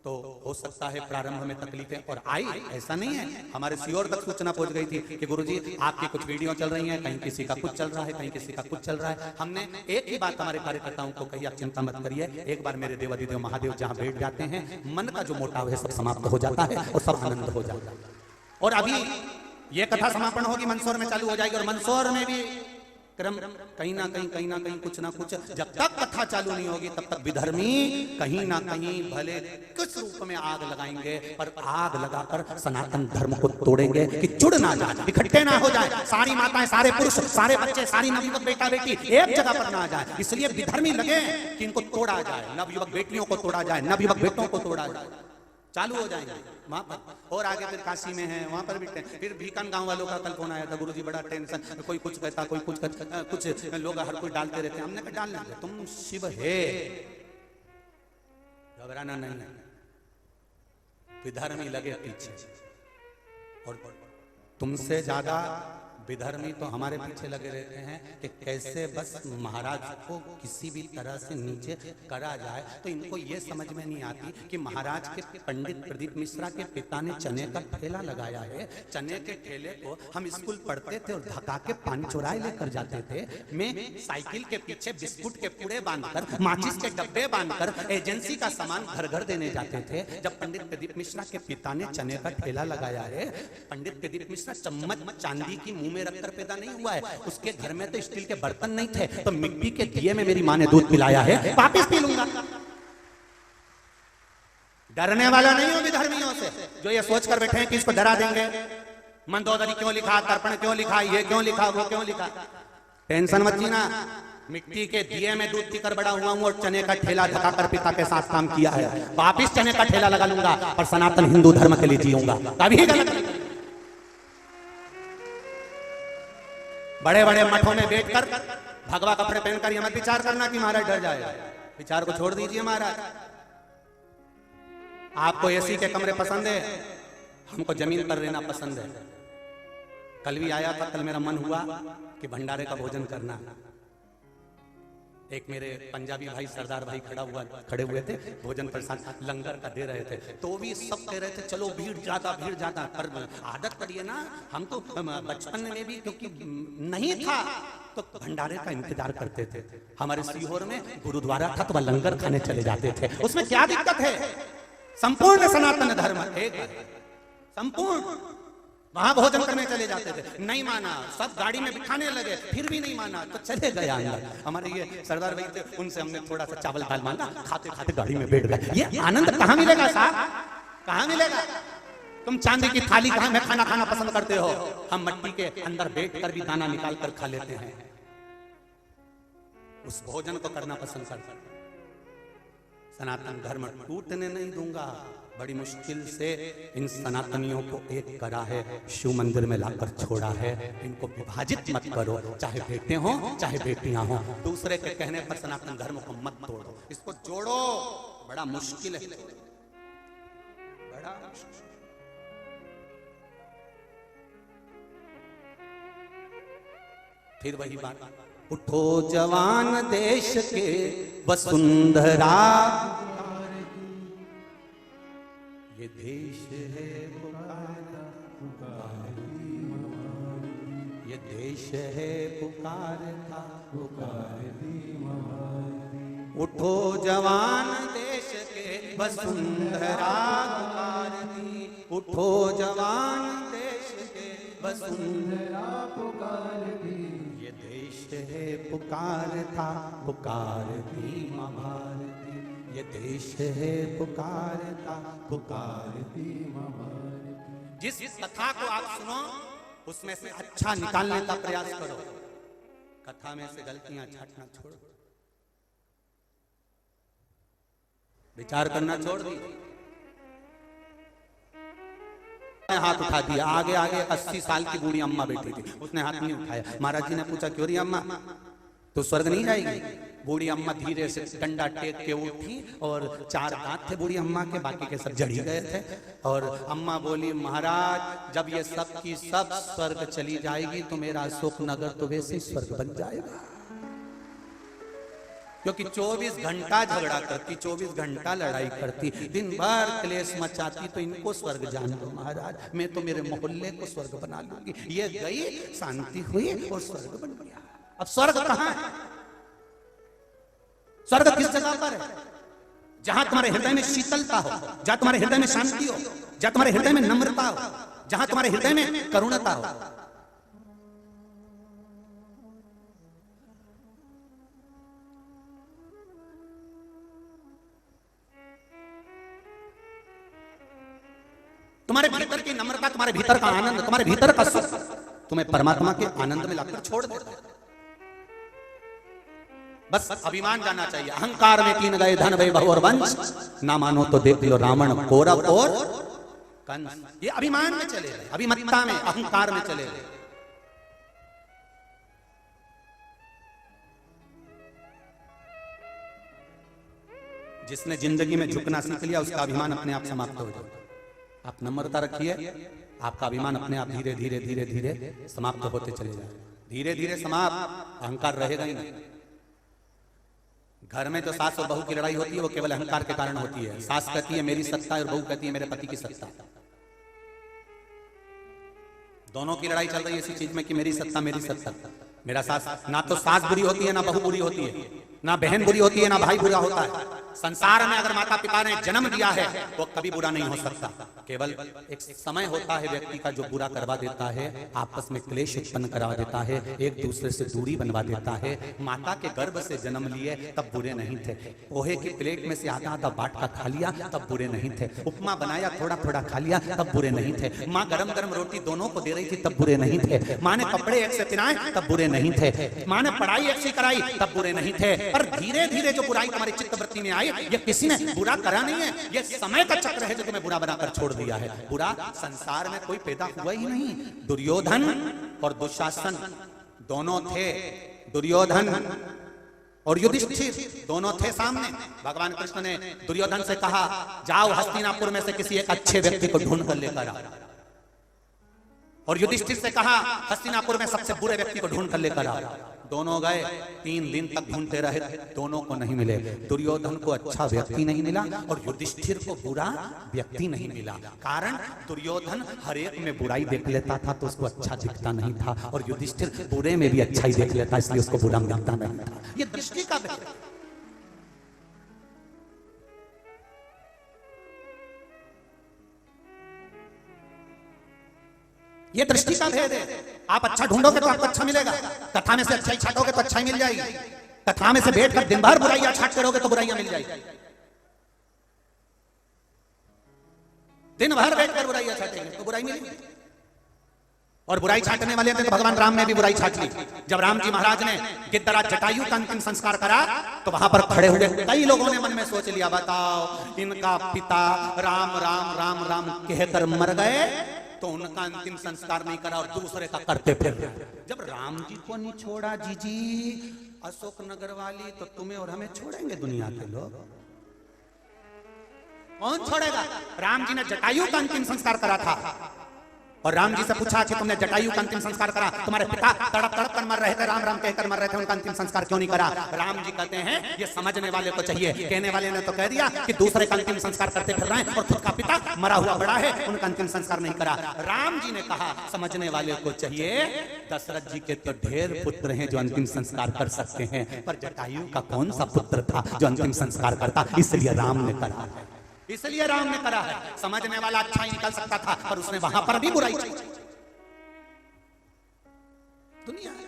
तो हो सकता है प्रारंभ में तकलीफें और आई, ऐसा नहीं है। हमारे सीओर तक सूचना पहुंच गई थी कि गुरुजी आपकी कुछ वीडियो चल रही हैं, कहीं किसी का कुछ चल रहा है, कहीं किसी का कुछ चल रहा है। हमने एक ही बात हमारे कार्यकर्ताओं को कही, आप चिंता मत करिए, एक बार मेरे देवाधिदेव महादेव जहां बैठ जाते हैं, मन का जो मोटाव है सब समाप्त हो जाता है और सब आनंद हो जाता है। और अभी ये कथा समापन होगी, मंदसौर में चालू हो जाएगी, और मंदसौर में भी क्रम कहीं ना कहीं कुछ ना कुछ, जब तक कथा चालू नहीं होगी तब तक विधर्मी कहीं ना कहीं भले किस रूप में आग लगाएंगे, पर आग लगाकर सनातन धर्म को तोड़ेंगे कि जुड़ ना जाए, इकट्ठे ना हो जाए, सारी माताएं, सारे पुरुष, सारे बच्चे, सारी नवयुवक बेटा बेटी एक जगह पर ना आ जाए। इसलिए विधर्मी लगे कि इनको तोड़ा जाए, नवयुवक बेटियों को तोड़ा जाए, नवयुवक बेटों को तोड़ा जाए। चालू हो जाएंगे वहां पर। और आगे फिर काशी में है, वहां पर भी फिर भीकन गांव वालों का कल फोन आया था, गुरुजी बड़ा टेंशन, कोई कुछ कहता, कोई कुछ कहता, कुछ लोग हर कोई डालते रहते हैं। हमने कहा डालना, तुम शिव है, घबराना नहीं है। विधर्मी लगे पीछे, और तुमसे ज्यादा विधर्मी तो हमारे पीछे लगे रहते हैं कि कैसे बस महाराज को किसी भी तरह से नीचे करा जाए। तो इनको ये समझ में नहीं आती कि महाराज के पंडित प्रदीप मिश्रा के पिता ने चने का ठेला लगाया है। चने के ठेले को हम स्कूल पढ़ते थे और धक्का के पानी चुराए लेकर जाते थे। मैं साइकिल के पीछे बिस्कुट के पूड़े बांधकर, माचिस के डब्बे बांधकर एजेंसी का सामान घर घर देने जाते थे। जब पंडित प्रदीप मिश्रा के पिता ने चने का ठेला लगाया है, पंडित प्रदीप मिश्रा चम्मच चांदी की मुंह में रखकर पैदा नहीं हुआ है, उसके घर में तो स्टील के बर्तन नहीं थे, तो मिट्टी के दिए में मेरी माँ ने दूध पिलाया है, वापिस पी लूंगा। डरने वाला नहीं हूं विधर्मियों से, जो ये सोच कर बैठे हैं कि इसको डरा देंगे। मंदोदरी क्यों लिखा, तर्पण क्यों लिखा, ये क्यों लिखा, वो क्यों लिखा, टेंशन मत जीना। मिट्टी के दिए में दूध पीकर बड़ा हुआ हूं और चने का ठेला धकाकर पिता के साथ काम किया है, वापिस चने का ठेला लगा लूंगा और सनातन हिंदू धर्म के लिए जीऊंगा, कभी गलत नहीं। बड़े बड़े मठों में बैठकर भगवा कपड़े पहनकर ये मत विचार करना कि महाराज डर जाएगा, विचार को छोड़ दीजिए महाराज। आपको एसी के कमरे पसंद है, हमको जमीन पर रहना पसंद है। कल भी आया था, कल मेरा मन हुआ कि भंडारे का भोजन करना। एक मेरे पंजाबी भाई सरदार भाई खड़े हुए थे, भोजन प्रसाद लंगर का दे रहे थे, तो भी सब कह रहे थे चलो भीड़ ज्यादा पर आदत पड़ी है ना, हम तो बचपन में भी क्योंकि नहीं था तो भंडारे का इंतजार करते थे। हमारे सीहोर में गुरुद्वारा था तो लंगर खाने चले जाते थे, उसमें क्या दिक्कत है, संपूर्ण सनातन धर्म एक संपूर्ण, वहां भोजन करने चले जाते थे। नहीं माना, सब गाड़ी में बिठाने लगे, फिर भी नहीं माना तो चले गए अंदर। हमारे ये सरदार भाई थे, उनसे हमने थोड़ा सा चावल दाल मांगा, खाते खाते गाड़ी में बैठ गए। ये आनंद कहाँ मिलेगा साहब, कहाँ मिलेगा? तुम चांदी की थाली कहाँ में खाना खाना पसंद करते हो, हम मिट्टी के अंदर बैठ कर भी दाना निकाल कर खा लेते हैं, उस भोजन को करना पसंद करते हैं। सनातन धर्म टूटने नहीं दूंगा। बड़ी मुश्किल से इन सनातनियों को एक करा है, शिव मंदिर में लाकर छोड़ा है। इनको विभाजित मत करो, चाहे बेटे हो चाहे बेटियां हो, दूसरे के कहने पर सनातन धर्म को मत तोड़ो, इसको जोड़ो। बड़ा मुश्किल है, बड़ा मुश्किल। फिर वही बात, उठो जवान देश के वसुंधरा, ये देश है पुकारा, ये देश है पुकारता, उठो जवान देश के वसुंधरा पुकारती, उठो जवान देश के वसुंधरा पुकारती, ये देश है पुकारता पुकारती माँ भारती, ये देश है पुकारता पुकारती माँ भारती। जिस कथा को आप सुनो उसमें से अच्छा निकालने का प्रयास करो, कथा में से गलतियां छांटना छोड़ो, विचार करना छोड़ दी। हाथ उठा दिया, आगे आगे 80 साल की बूढ़ी अम्मा बैठी थी, उसने हाथ नहीं उठाया। महाराज जी ने पूछा क्यों रही अम्मा, तो स्वर्ग नहीं जाएगी? बूढ़ी अम्मा धीरे से डंडा टेक के उठी और 4 दांत थे बूढ़ी अम्मा के, बाकी के सब जड़ी गए थे। और अम्मा बोली महाराज जब ये सब की सब स्वर्ग चली जाएगी तो मेरा अशोक नगर तो वैसे ही स्वर्ग बन जाएगा, क्योंकि 24 घंटा झगड़ा करती, 24 घंटा लड़ाई करती, दिन भर क्लेश मचाती, तो इनको स्वर्ग जान दो महाराज, मैं तो मेरे मोहल्ले को स्वर्ग बना लूंगी। ये गई, शांति हुई और स्वर्ग बन गया। अब स्वर्ग कहाँ है? स्वर्ग किस जगह पर है? जहां तुम्हारे हृदय में शीतलता हो, जहां तुम्हारे हृदय में शांति हो, जहां तुम्हारे हृदय में नम्रता हो, जहां तुम्हारे हृदय में करुणता हो। तुम्हारे भीतर की नम्रता, तुम्हारे भीतर का आनंद, तुम्हारे भीतर का सुख तुम्हें परमात्मा के आनंद में लाकर छोड़ देता है। बस अभिमान जाना चाहिए। अहंकार में 3 गए धन वै बहु और वंश, ना मानो तो देख लो रावण कौरव और कंस। ये अभिमान में चले गए, अभिमत्ता में, अहंकार में चले गए। जिसने जिंदगी में झुकना सीख लिया उसका अभिमान अपने आप समाप्त हो जाए। आप नम्रता रखिए, आपका अभिमान अपने आप धीरे धीरे धीरे धीरे समाप्त होते चले जाए। धीरे धीरे समाप्त, अहंकार रहेगा ही नहीं। घर में जो सास और बहू की लड़ाई होती है वो केवल अहंकार के कारण होती है। सास कहती है मेरी सत्ता और बहू कहती है मेरे पति की सत्ता। दोनों की लड़ाई चल रही है इसी चीज में कि मेरी सत्ता मेरी सत्ता। मेरा सास, ना तो सास बुरी होती है ना बहू बुरी होती है, ना बहन बुरी होती है ना भाई बुरा होता है। संसार में अगर माता पिता ने जन्म दिया है वो कभी बुरा नहीं हो सकता। केवल एक समय होता है व्यक्ति का जो बुरा करवा देता है, आपस में क्लेश उत्पन्न करवा देता है, एक दूसरे से दूरी बनवा देता है। माता के गर्भ से जन्म लिए तब बुरे नहीं थे, पोहे की प्लेट में से आधा आधा बाट का खा लिया तब बुरे नहीं थे, उपमा बनाया थोड़ा थोड़ा खा लिया तब बुरे नहीं थे, माँ गरम गरम रोटी दोनों को दे रही थी तब बुरे नहीं थे, माँ ने कपड़े एक से पहनाए तब बुरे नहीं थे, माँ ने पढ़ाई एक से कराई तब बुरे नहीं थे। पर धीरे धीरे जो बुराई तुम्हारी चित्तवृत्ति में आई, ये किसी ने बुरा करा नहीं है, ये समय का चक्र है जो तुम्हें बुरा बनाकर छोड़ दिया है। बुरा संसार में कोई पैदा हुआ ही नहीं। दुर्योधन और दुशासन दोनों थे, दुर्योधन और युधिष्ठिर दोनों थे सामने। भगवान कृष्ण ने दुर्योधन से कहा, जाओ हस्तिनापुर में से किसी एक अच्छे व्यक्ति को ढूंढ कर लेकर आओ, और युधिष्ठिर से कहा, हस्तिनापुर में सबसे बुरे व्यक्ति को ढूंढ कर लेकर आओ। दोनों गए, 3 दिन तक ढूंढते रहे, दोनों को नहीं मिले। दुर्योधन को अच्छा व्यक्ति नहीं मिला और युधिष्ठिर को बुरा व्यक्ति नहीं मिला। कारण दुर्योधन हर एक में बुराई देख लेता था तो उसको अच्छा दिखता नहीं था, और युधिष्ठिर बुरे में भी अच्छा ही देख लेता इसलिए उसको बुरा दिखता नहीं था। ये दृष्टि का भेद है। ये दृष्टि का भेद है। आप अच्छा ढूंढोगे तो आपको अच्छा मिलेगा, कथा में से अच्छा ही छाटोगे तो अच्छा ही मिल जाएगी, कथा में से बैठकर दिन भर बुराइयां छाटते रहोगे तो बुराइयां मिल जाएगी। दिन भर बैठकर बुराइयां छाटेंगे तो बुराई मिलेगी। और बुराई छाटने वाले थे तो भगवान राम ने भी बुराई छाट ली। जब राम जी महाराज ने गिद्धराज जटायु का अंतिम संस्कार करा तो वहां पर खड़े हुए कई लोगों ने मन में सोच लिया, बताओ इनका पिता राम राम राम राम कहकर मर गए तो उनका अंतिम संस्कार नहीं करा और दूसरे का करते फिर। जब राम जी को नहीं छोड़ा जीजी अशोक नगर वाली, तो तुम्हें और हमें छोड़ेंगे दुनिया के लोग? कौन छोड़ेगा? राम जी ने जटायु का अंतिम संस्कार करा था, और राम जी से पूछा कि तुमने जटायु का अंतिम संस्कार करा, तुम्हारे पिता तड़प तड़प कर मर रहे थे, राम राम कहकर मर रहे थे, उनका अंतिम संस्कार क्यों नहीं करा? राम जी कहते हैं ये समझने वाले को चाहिए। कहने वाले ने तो कह दिया कि दूसरे का अंतिम संस्कार करते फिर रहे हैं और खुद का पिता मरा हुआ बड़ा है, उनका अंतिम संस्कार नहीं करा। राम जी ने कहा समझने वाले को चाहिए, दशरथ जी के तो ढेर पुत्र हैं जो अंतिम संस्कार कर सकते हैं, पर जटायु का कौन सा पुत्र था जो अंतिम संस्कार करता? इसलिए राम ने करा, इसलिए राम ने करा है। समझने वाला अच्छा ही निकल सकता था, पर उसने वहां पर भी बुराई की। दुनिया है।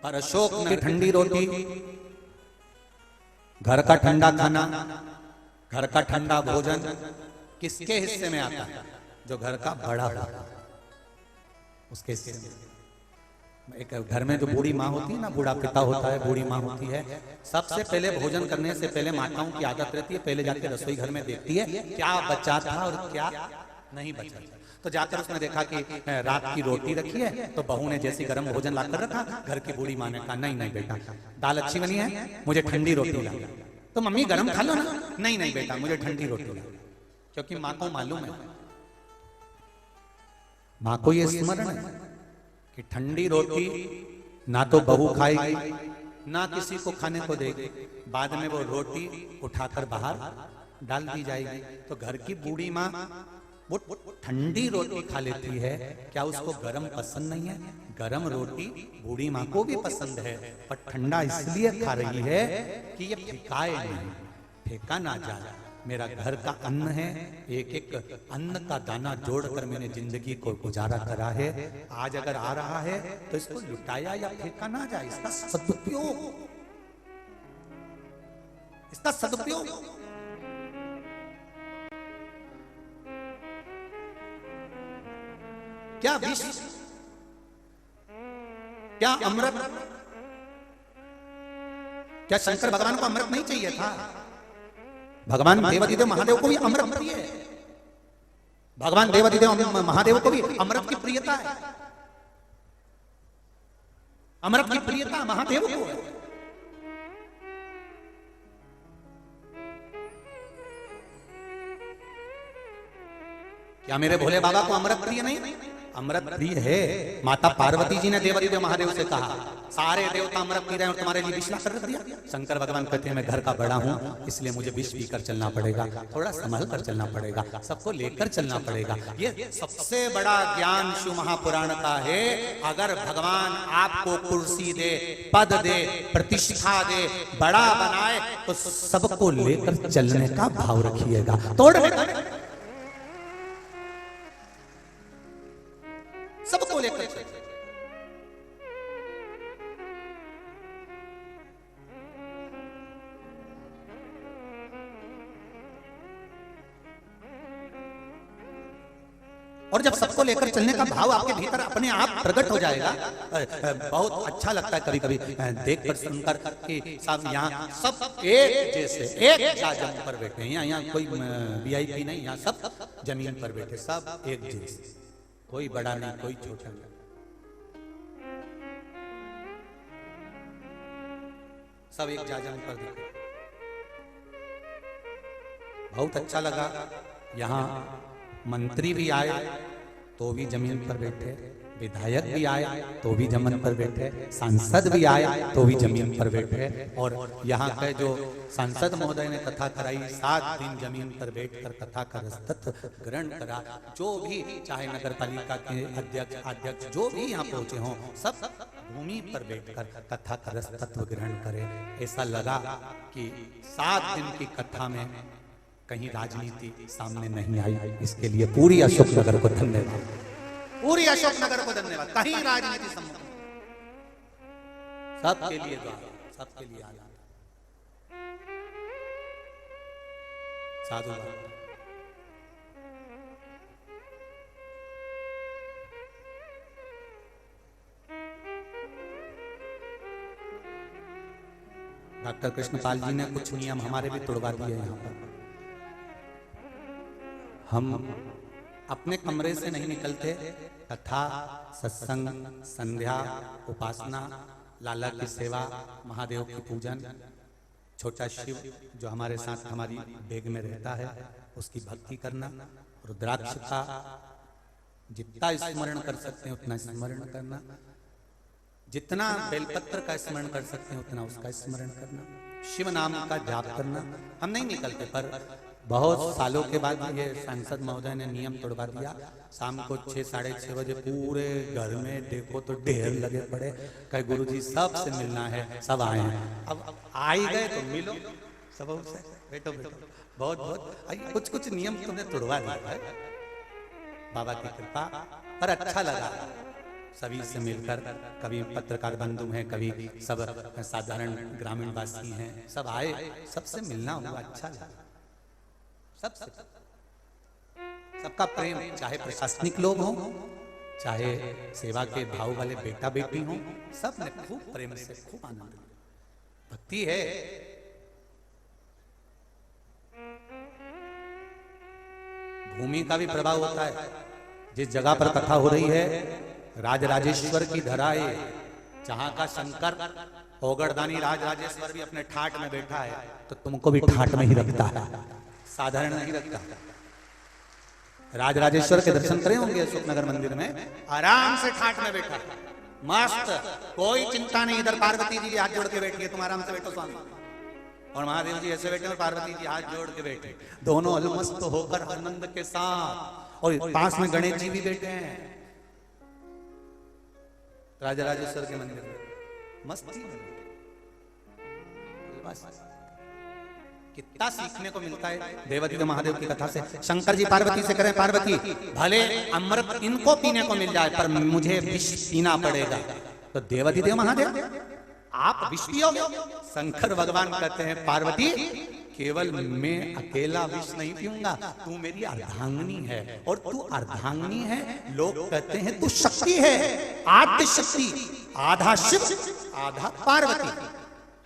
पर अशोक ने ठंडी रोटी, घर का ठंडा खाना, घर का ठंडा भोजन किसके हिस्से में आता है? जो घर का बड़ा हो उसके हिस्से में। एक घर में जो बूढ़ी माँ होती है ना, बूढ़ा पिता होता है, बूढ़ी माँ होती है, सबसे पहले भोजन करने से पहले माताओं की आदत रहती है, पहले जाके रसोई घर में देखती है क्या बचा था और क्या नहीं बचा था। तो जाकर उसने देखा कि रात की रोटी रखी है, तो बहू ने जैसी गर्म भोजन लाकर रखा, घर की बूढ़ी माँ ने कहा नहीं नहीं बेटा दाल अच्छी बनी है, मुझे ठंडी रोटी ला। तो मम्मी गर्म खा लो ना। नहीं नहीं बेटा मुझे ठंडी रोटी ला, क्योंकि माँ को मालूम है, माँ को ये स्मरण है कि ठंडी रोटी ना तो बहू खाएगी ना किसी को खाने को देगी, बाद में वो रोटी उठाकर बाहर डाल दी जाएगी। तो घर की बूढ़ी माँ वो ठंडी रोटी खा लेती है, क्या उसको गरम पसंद नहीं है? गरम रोटी बूढ़ी माँ को भी पसंद है, पर ठंडा इसलिए खा रही है कि ये फेंकाए नहीं, फेंका ना जाए। मेरा घर का अन्न है, एक एक अन्न का दाना जोड़कर मैंने जिंदगी को गुजारा करा है, आज अगर आ रहा है तो इसको लुटाया या फेंका ना जाए, इसका सदुपयोग, इसका सदुपयोग। क्या विष, क्या अमृत? क्या शंकर भगवान को अमृत नहीं चाहिए था? भगवान देवादिदेव महादेव को भी अमृत प्रिय है, भगवान देवादिदेव महादेव को भी अमृत की प्रियता है, अमृत की प्रियता महादेव को है। क्या मेरे भोले बाबा को अमृत प्रिय नहीं? अमृत प्रिय है। माता पार्वती जी ने देवादिदेव महादेव से कहा सारे देवता अमृत पी रहे हैं और तुम्हारे लिए विष ला कर रख दिया। शंकर भगवान कहते हैं मैं घर का बड़ा हूं, इसलिए मुझे विष पीकर चलना पड़ेगा, थोड़ा संभल कर चलना पड़ेगा, सबको लेकर चलना पड़ेगा। ये सबसे बड़ा ज्ञान शिव महापुराण का है। अगर भगवान आपको कुर्सी दे, पद दे, प्रतिष्ठा दे, बड़ा बनाए तो सबको लेकर चलने का भाव रखिएगा। तोड़ने का सबको लेकर चले। और जब सबको लेकर चलने का भाव आपके भीतर अपने आप प्रकट हो जाएगा, बहुत अच्छा लगता है। कभी कभी देख कर सुनकर कि सब यहाँ सब एक जैसे एक जमीन पर बैठे हैं। यहाँ कोई वीआईपी नहीं, यहाँ सब जमीन पर बैठे, सब एक जैसे, कोई बड़ा नहीं कोई छोटा नहीं। सब एक जमीन पर बैठे, बहुत अच्छा लगा। यहाँ मंत्री भी आए तो भी जमीन पर बैठे, विधायक भी आए तो भी जमीन पर बैठे, सांसद भी आए तो भी जमीन पर बैठे। और यहाँ के जो सांसद महोदय ने कथा कराई, 7 दिन जमीन पर बैठकर कथा का रसतत्व ग्रहण करा। जो भी चाहे नगर पालिका के अध्यक्ष जो भी यहाँ पहुंचे हों, सब भूमि पर बैठकर कथा का रसतत्व ग्रहण करें। ऐसा लगा कि 7 दिन की कथा में कहीं राजनीति सामने नहीं आई। इसके लिए पूरी अशोक नगर को धन्यवाद, पूरी अशोक नगर को धन्यवाद। कहीं राजनीति सम्मुख, सबके लिए सबके लिए आया साधु। डॉक्टर कृष्णपाल जी ने कुछ नियम हमारे भी तोड़वा दिए। यहाँ पर हम अपने कमरे से नहीं निकलते। कथा, सत्संग, संध्या, उपासना, लाला की सेवा, महादेव की पूजन, छोटा शिव जो हमारे साथ हमारी बेग में रहता है उसकी भक्ति करना, रुद्राक्ष का जितना स्मरण कर सकते हैं उतना स्मरण करना, जितना बेलपत्र का स्मरण कर सकते हैं उतना उसका स्मरण करना, शिव नाम का जाप करना। हम नहीं निकलते, पर बहुत सालों के बाद ये सांसद महोदय ने नियम तोड़वा दिया। शाम को 6, साढ़े 6 बजे पूरे घर में देखो तो ढेर लगे पड़े, कहे गुरुजी सब से मिलना है, सब आए हैं। अब आ ही गए तो मिलो सब से, बैठो बैठो। बहुत बहुत कुछ नियम तुमने तोड़वा दिया है, बाबा की कृपा। पर अच्छा लगा सभी से मिलकर। कभी पत्रकार बंधु हैं, कभी सब साधारण ग्रामीण वासी हैं, सब आए, सबसे मिलना हुआ, अच्छा लगा। सबसे सबका प्रेम, चाहे प्रशासनिक लोग हों, चाहे सेवा के भाव वाले बेटा बेटी हों, सब ने खूब प्रेम से खूब आनंद लिया। भक्ति है। भूमि का भी प्रभाव होता है। जिस जगह पर कथा हो रही है राजराजेश्वर की धराए, जहां का शंकर ओगड़दानी राजराजेश्वर भी अपने ठाट में बैठा है, तो तुमको भी ठाट में ही रखता है, साधारण नहीं रखता। राजराजेश्वर के दर्शन करे होंगे अशोक नगर मंदिर में, आराम से ठाट में बैठा, मस्त, कोई चिंता नहीं। इधर पार्वती जी हाथ जोड़ के बैठी है, तुम आराम से बैठो स्वामी, और महादेव जी ऐसे बैठे और पार्वती जी हाथ जोड़ के बैठे, दोनों अलमस्त होकर आनंद के साथ। और पास में गणेश जी भी बैठे हैं राजराजेश्वर के मंदिर में, मस्ती में। कितना सीखने को मिलता है देवादिदेव महादेव की कथा से। शंकर जी पार्वती से करें, पार्वती भले अमृत इनको पीने को मिल जाए पर मुझे विष पीना पड़ेगा। तो देवादिदेव महादेव आप विष पियोगे? शंकर भगवान कहते हैं पार्वती केवल मैं अकेला विष नहीं पीऊंगा, तू मेरी अर्धांगिनी है, और तू अर्धांगिनी है, लोग कहते हैं तू शक्ति है, आद्य शक्ति, आधा शिव आधा पार्वती।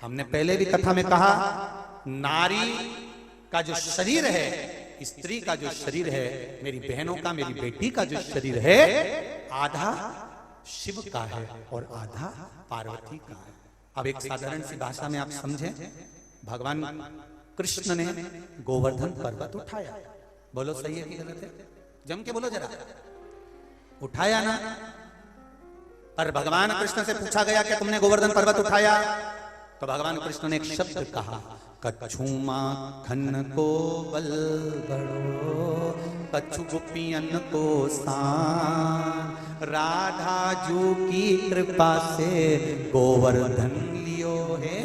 हमने पहले भी कथा में कहा नारी का जो शरीर है, स्त्री का जो शरीर है, मेरी बहनों का, मेरी बेटी का जो शरीर है, आधा शिव का है और आधा पार्वती का है। अब एक साधारण सी भाषा में आप समझें, भगवान कृष्ण ने गोवर्धन पर्वत उठाया, बोलो सही है कि गलत है? जम के बोलो जरा। उठाया ना। पर भगवान कृष्ण से पूछा गया कि तुमने गोवर्धन पर्वत उठाया, तो भगवान कृष्ण ने एक शब्द कहा, कछु माखन को बल बड़ो, कछु गोपियन को सान, राधा जू की कृपा से गोवर्धन लियो है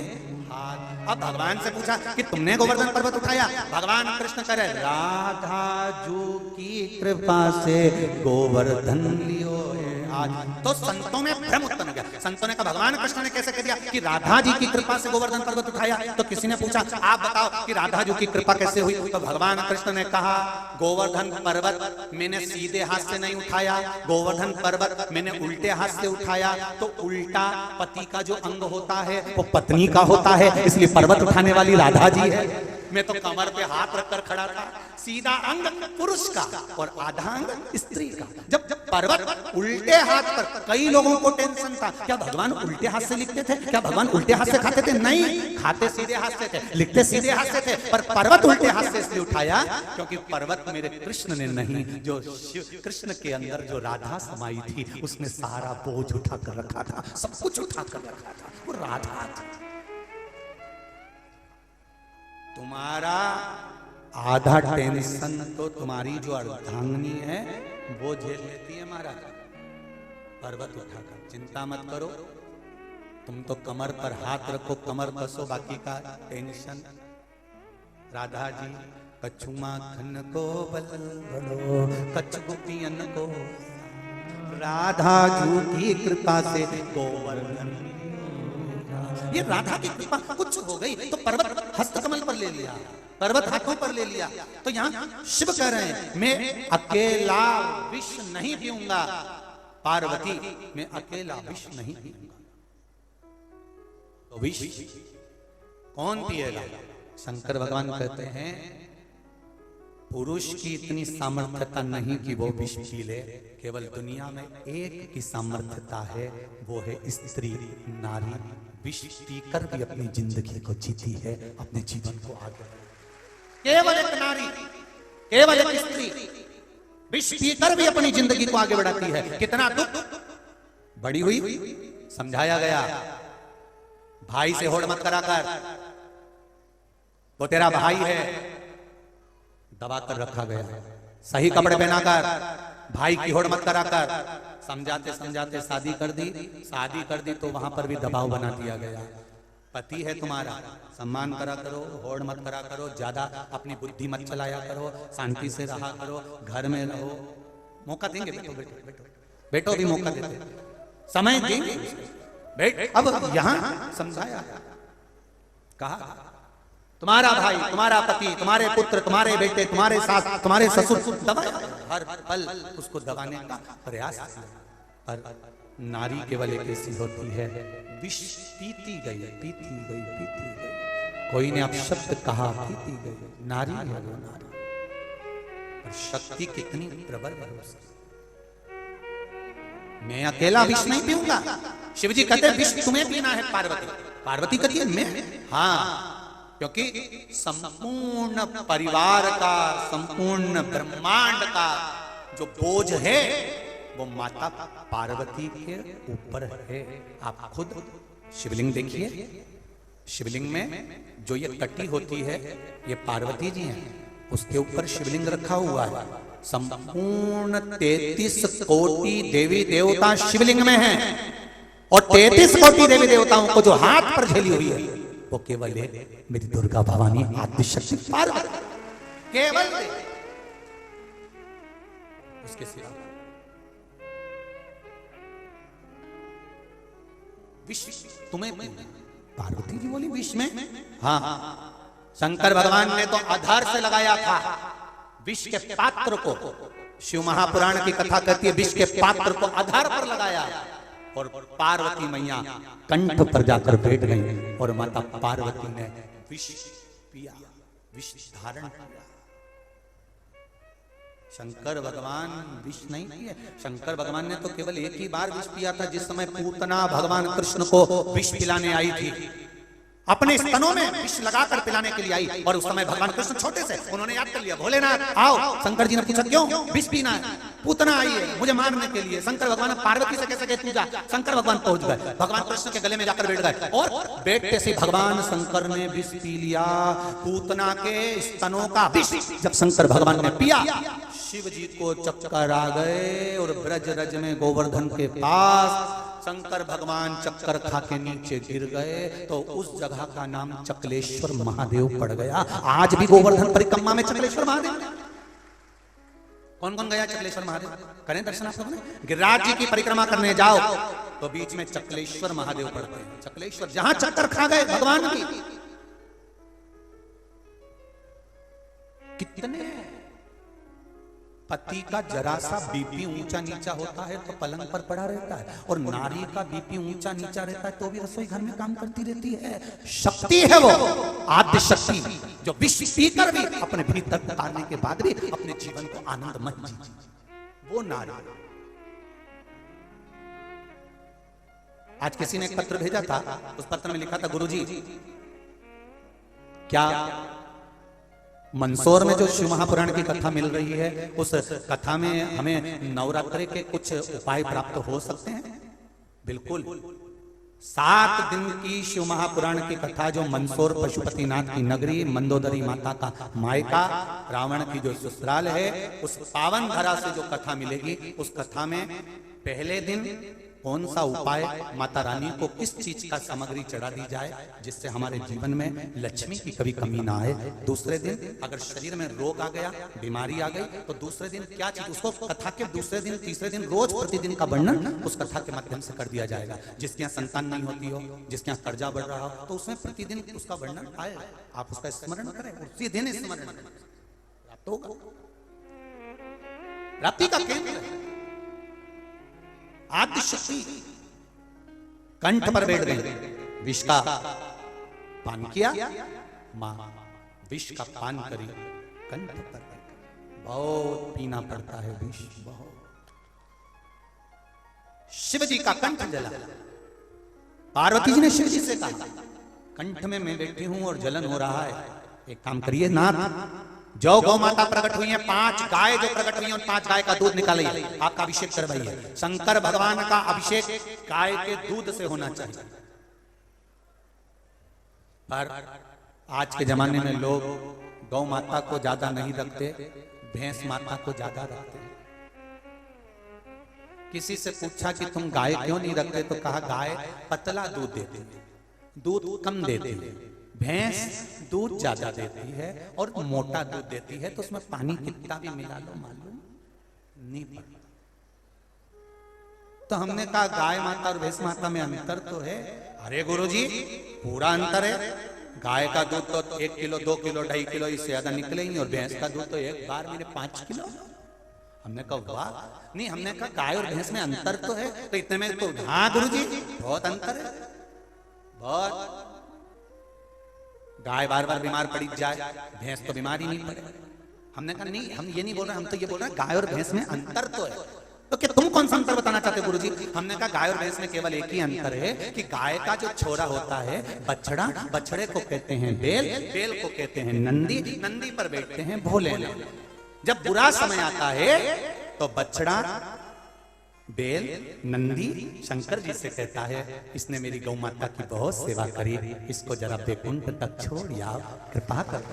हाथ। अब भगवान से पूछा कि तुमने गोवर्धन पर्वत उठाया, भगवान कृष्ण कह रहे राधा जू की कृपा से गोवर्धन लियो है आज। तो संतों में भ्रम उत्पन्न हो गया। संतों ने कहा भगवान कृष्ण ने कैसे कह दिया कि राधा जी की कृपा से गोवर्धन पर्वत उठाया। तो किसी ने पूछा आप बताओ कि राधा जी की कृपा कैसे हुई। तो भगवान कृष्ण ने कहा गोवर्धन पर्वत मैंने सीधे हाथ से नहीं उठाया, गोवर्धन पर्वत मैंने उल्टे हाथ से उठाया। तो उल्टा पति का जो अंग होता है वो पत्नी का होता है, इसलिए पर्वत उठाने वाली राधा जी है। मैं तो कमर पे हाथ रखकर खड़ा था। सीधा अंग पुरुष का और आधा अंग स्त्री का। जब पर्वत उल्टे हाथ पर, कई लोगों को टेंशन था क्या भगवान उल्टे हाथ से लिखते थे, क्या भगवान उल्टे हाथ से खाते थे। नहीं, खाते सीधे हाथ से थे, लिखते सीधे हाथ से थे। पर पर्वत उल्टे हाथ से इसलिए उठाया क्योंकि पर्वत मेरे कृष्ण ने नहीं, जो कृष्ण के अंदर जो राधा समाई थी उसने सारा बोझ उठाकर रखा था, सब कुछ उठाकर रखा था, वो राधा थी। तुम्हारा आधा टेंशन तो तुम्हारी जो अर्धांगिनी है वो झेल लेती है महाराज। पर्वत उठाकर चिंता मत करो, तुम तो कमर पर हाथ रखो, कमर कसो, बाकी का टेंशन राधा जी। कछु माखन को बल बड़ो, कछु गोपियन को, राधा जू की कृपा से गोवर्धन। ये राधा की कृपा कुछ हो गई तो पर्वत हस्तकमल पर ले लिया, पर्वत हाथों पर ले लिया। तो यहाँ शिव कह रहे हैं मैं अकेला विष नहीं पीऊंगा, पार्वती मैं अकेला विष नहीं पीऊंगा। तो विष कौन पिएगा। शंकर भगवान कहते हैं पुरुष की इतनी सामर्थ्यता नहीं कि वो विष पी ले, केवल दुनिया में एक की सामर्थ्यता है, वो है स्त्री नारी। विष पीकर भी अपनी जिंदगी को जीती है, अपने जीवन को आगे। केवल एक नारी, केवल एक स्त्री विष पीकर भी अपनी जिंदगी को आगे बढ़ाती है। कितना दुख बड़ी हुई समझाया गया। भाई से होड़ मत करा कर, वो तेरा भाई है, दबा कर रखा गया। सही कपड़े पहनाकर भाई की होड़ मत करा कर, समझाते समझाते शादी कर दी तो वहां पर भी दबाव बना दिया गया। पति है तुम्हारा, सम्मान करा करो, होड़ मत करा करो, ज्यादा अपनी बुद्धि मत चलाया करो, शांति से रहा करो, घर में रहो। मौका देंगे, बेटो बेटो बेटो बेटो भी मौका देते, समय देंगे बेट। अब यहां समझाया, कहा तुम्हारा भाई, तुम्हारा पति, तुम्हारे पुत्र, तुम्हारे बेटे, तुम्हारे सास, तुम्हारे ससुर दबाया, हर पल उसको दबाने का प्रयास किया। पर नारी केवल एक ऐसी होती है, विष पीती गई। कोई ने अपशब्द कहा, पीती गई। नारी है वो नारी, पर शक्ति कितनी प्रबल है उसकी। मैं अकेला विष नहीं पीऊंगा। शिव जी कहते विष तुम्हें पीना है। पार्वती कहती है मैं, हाँ, क्योंकि संपूर्ण परिवार का, संपूर्ण ब्रह्मांड का जो बोझ है वो माता पार्वती के ऊपर है। आप खुद शिवलिंग देखिए, शिवलिंग में जो ये कटी होती है ये पार्वती जी हैं, उसके ऊपर शिवलिंग रखा हुआ है। संपूर्ण 33 कोटि देवी देवता शिवलिंग में हैं, और 33 कोटि देवी देवताओं को जो हाथ पर झेली हुई है वो केवल है मेरी दुर्गा भवानी आदिशक्ति पार्वती, केवल उसके सिवा विष तुम्हें। पार्वती जी बोली विष में, हाँ, शंकर भगवान ने तो आधार से लगाया था विष के पात्र को। शिव महापुराण की कथा कहती है विष के पात्र को आधार पर लगाया, और पार्वती मैया कंठ पर जाकर बैठ गई, और माता पार्वती ने विष पिया, विष धारण किया। शंकर भगवान विष नहीं पिए। शंकर भगवान ने तो केवल एक ही बार विष पिया था, जिस समय पूतना भगवान कृष्ण को विष पिलाने आई थी। अपने स्तनों में विष लगाकर पिलाने के लिए आई। और उस समय भगवान कृष्ण छोटे से, उन्होंने याद कर लिया, भोलेनाथ आओ। शंकर जी ने पूछा क्यों? विष पीना है। पूतना आई है मुझे मारने के लिए। शंकर भगवान पार्वती से कैसे पूछा, शंकर भगवान पहुंच गए, भगवान कृष्ण के गले में जाकर बैठ गए और बैठते से भगवान शंकर ने विष पी लिया, पूतना के स्तनों का विष। जब शंकर भगवान ने पिया, शिव जी को चक्कर आ गए और ब्रज रज में गोवर्धन के पास शंकर भगवान चक्कर खा के नीचे गिर गए। तो उस जगह का नाम चकलेश्वर महादेव पड़ गया। आज भी गोवर्धन परिक्रमा में चकलेश्वर महादेव। कौन कौन गया चकलेश्वर महादेव? करें दर्शन आप लोगों ने? गिरिराज जी की परिक्रमा करने जाओ तो बीच में चकलेश्वर महादेव पड़ते हैं। चकलेश्वर जहां चक्कर खा गए भगवान की। कितने पति का जरा सा बीपी ऊंचा नीचा होता है तो पलंग पर पड़ा रहता है, और नारी का बीपी ऊंचा नीचा रहता है तो भी रसोई घर में काम करती रहती है। शक्ति है वो, आद्य शक्ति, जो विष पीकर भी अपने भीतर उतारने के बाद भी अपने जीवन को आनंदमय जीती, वो नारी। आज किसी ने एक पत्र भेजा था, उस पत्र में लिखा था, गुरुजी क्या मंदसौर में जो शिव महापुराण की कथा मिल रही है, उस कथा में हमें नवरात्रि के कुछ उपाय प्राप्त हो सकते हैं? बिल्कुल। 7 दिन की शिव महापुराण की कथा, जो मंदसौर पशुपतिनाथ की नगरी, मंदोदरी माता का मायका, रावण की जो ससुराल है, उस पावन धरा से जो कथा मिलेगी, उस कथा में पहले दिन कौन सा उपाय, माता रानी को किस चीज का सामग्री चढ़ा दी जाए जिससे हमारे जीवन में लक्ष्मी की कभी कमी ना आए। दूसरे दिन अगर शरीर में रोग आ गया, बीमारी आ गई, तो दूसरे दिन क्या चीज, उसको कथा के दूसरे दिन तीसरे दिन रोज प्रतिदिन का वर्णन उस कथा के माध्यम से कर दिया जाएगा। जिसके यहाँ संतान नहीं होती हो, जिसके यहाँ कर्जा बढ़ रहा हो, तो उसमें प्रतिदिन उसका वर्णन आए, आप उसका स्मरण करें, उसी दिन स्मरण करें, प्राप्त होगा। प्राप्ति का केंद्र आद्य शक्ति। कंठ पर बैठ गई, विष का पान किया, मां विष का पान करी, कंठ पर। बहुत पीना पड़ता है विष, बहुत। शिव जी का कंठ जला। पार्वती जी ने शिव जी से कहा, कंठ में मैं बैठी हूं और जलन हो रहा है, एक काम करिए नाथ, जो गौ माता प्रकट हुई है, 5 गाय जो प्रकट हुई है, उन 5 गाय का दूध निकालिए, आपका अभिषेक करवाइए। शंकर भगवान का अभिषेक गाय के दूध से होना चाहिए। पर आज के जमाने में लोग गौ माता को ज्यादा नहीं रखते, भैंस माता को ज्यादा रखते हैं। किसी से पूछा कि तुम गाय क्यों नहीं रखते, तो कहा गाय पतला दूध देती है, दूध कम देती है, भैंस दूध ज्यादा देती है और मोटा दूध देती है, तो उसमें पानी कितना भी मिला लो मालूम नहीं पड़ता। तो हमने कहा गाय माता और भैंस माता में अंतर तो है। अरे गुरुजी पूरा अंतर है, गाय का दूध तो 1 किलो 2 किलो 2.5 किलो इससे ज्यादा निकले ही, और भैंस का दूध तो एक बार में 5 किलो। हमने कहा वाह, नहीं, हमने कहा गाय और भैंस में अंतर तो है, तो इतने में तो हाँ गुरुजी बहुत अंतर है, बहुत। गाय बार बार बीमार पड़ी जाए, भैंस तो बीमार ही नहीं पड़े। हमने कहा नहीं, हम ये नहीं बोल रहे, हम तो ये बोल रहे हैं गाय और भैंस में अंतर तो है। तो क्या तुम कौन सा अंतर बताना चाहते हो गुरुजी? हमने कहा गाय और भैंस में केवल एक ही अंतर है कि गाय का जो छोरा होता है बछड़ा, बछड़े को कहते हैं बैल, बैल को कहते हैं नंदी, नंदी पर बैठते हैं भोले। जब बुरा समय आता है तो बछड़ा, बैल, नंदी शंकर जी से कहता है, इसने मेरी गौ माता की बहुत सेवा करी, इसको जरा बैकुंठ तक छोड़ या कृपा कर,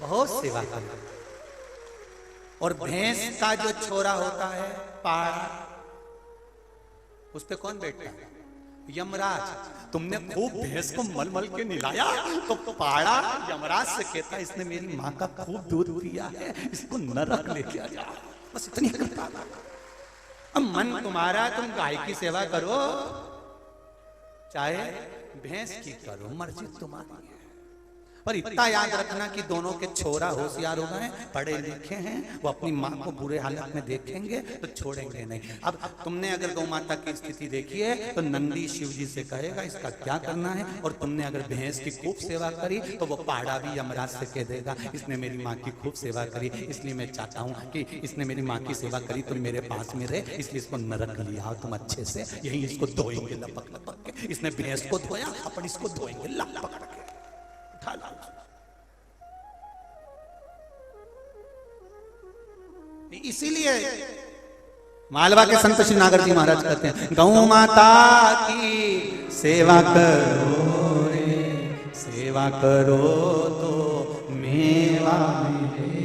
बहुत सेवा कर। और भैंस का जो छोरा होता है पाड़ा, उस पे कौन बैठता है? यमराज। तुमने खूब भैंस को मल मल के निलाया तो पाड़ा यमराज से कहता है, इसने मेरी माँ का खूब दूध पिया है, इसको नरक लेके आ जा। बस इतनी कृपा। अब मन तुम्हारा, तुम गाय की सेवा करो चाहे भैंस की करो, मर्जी तुम्हारी है। पर इतना याद रखना कि दोनों के छोरा होशियार हो गए, पढ़े लिखे हैं, वो अपनी माँ को बुरे हालत में देखेंगे तो छोड़ेंगे नहीं। अब तुमने अगर गौ माता की स्थिति देखी है तो नंदी शिव जी से कहेगा इसका क्या करना है, और तुमने अगर भैंस की खूब सेवा करी तो वो पाड़ा भी यमराज से कह देगा, इसने मेरी माँ की खूब सेवा करी, इसलिए मैं चाहता हूँ कि इसने मेरी माँ की सेवा करी तो मेरे पास में रहे, इसलिए इसको नरक लिया आओ तुम अच्छे से, यही इसको धोएंगे लपक लपक के। इसने भैंस को धोया, अपन इसको धोएंगे लपक के। इसीलिए मालवा के संत श्री नागर जी महाराज कहते हैं, गौ माता की सेवा करो रे, सेवा करो तो मेवा मिले।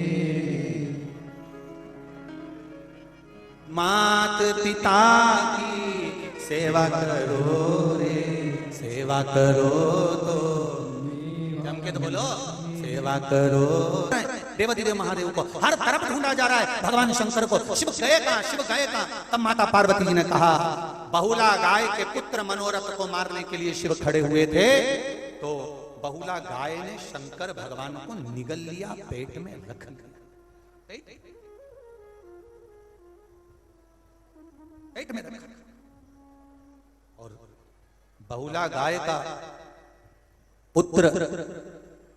मात पिता की सेवा करो रे, सेवा करो तो जम के तो बोलो, सेवा करो। देवती देव महादेव को हर तरफ ढूंढा जा रहा है, भगवान शंकर को। शिव गए कहां, शिव गए कहां? तब माता पार्वती जी ने कहा, बहुला गाय के पुत्र मनोरथ को मारने के लिए शिव खड़े हुए थे, तो बहुला गाय ने शंकर भगवान को निगल लिया, पेट में रख लिया, पेट में रख। और बहुला गाय का पुत्र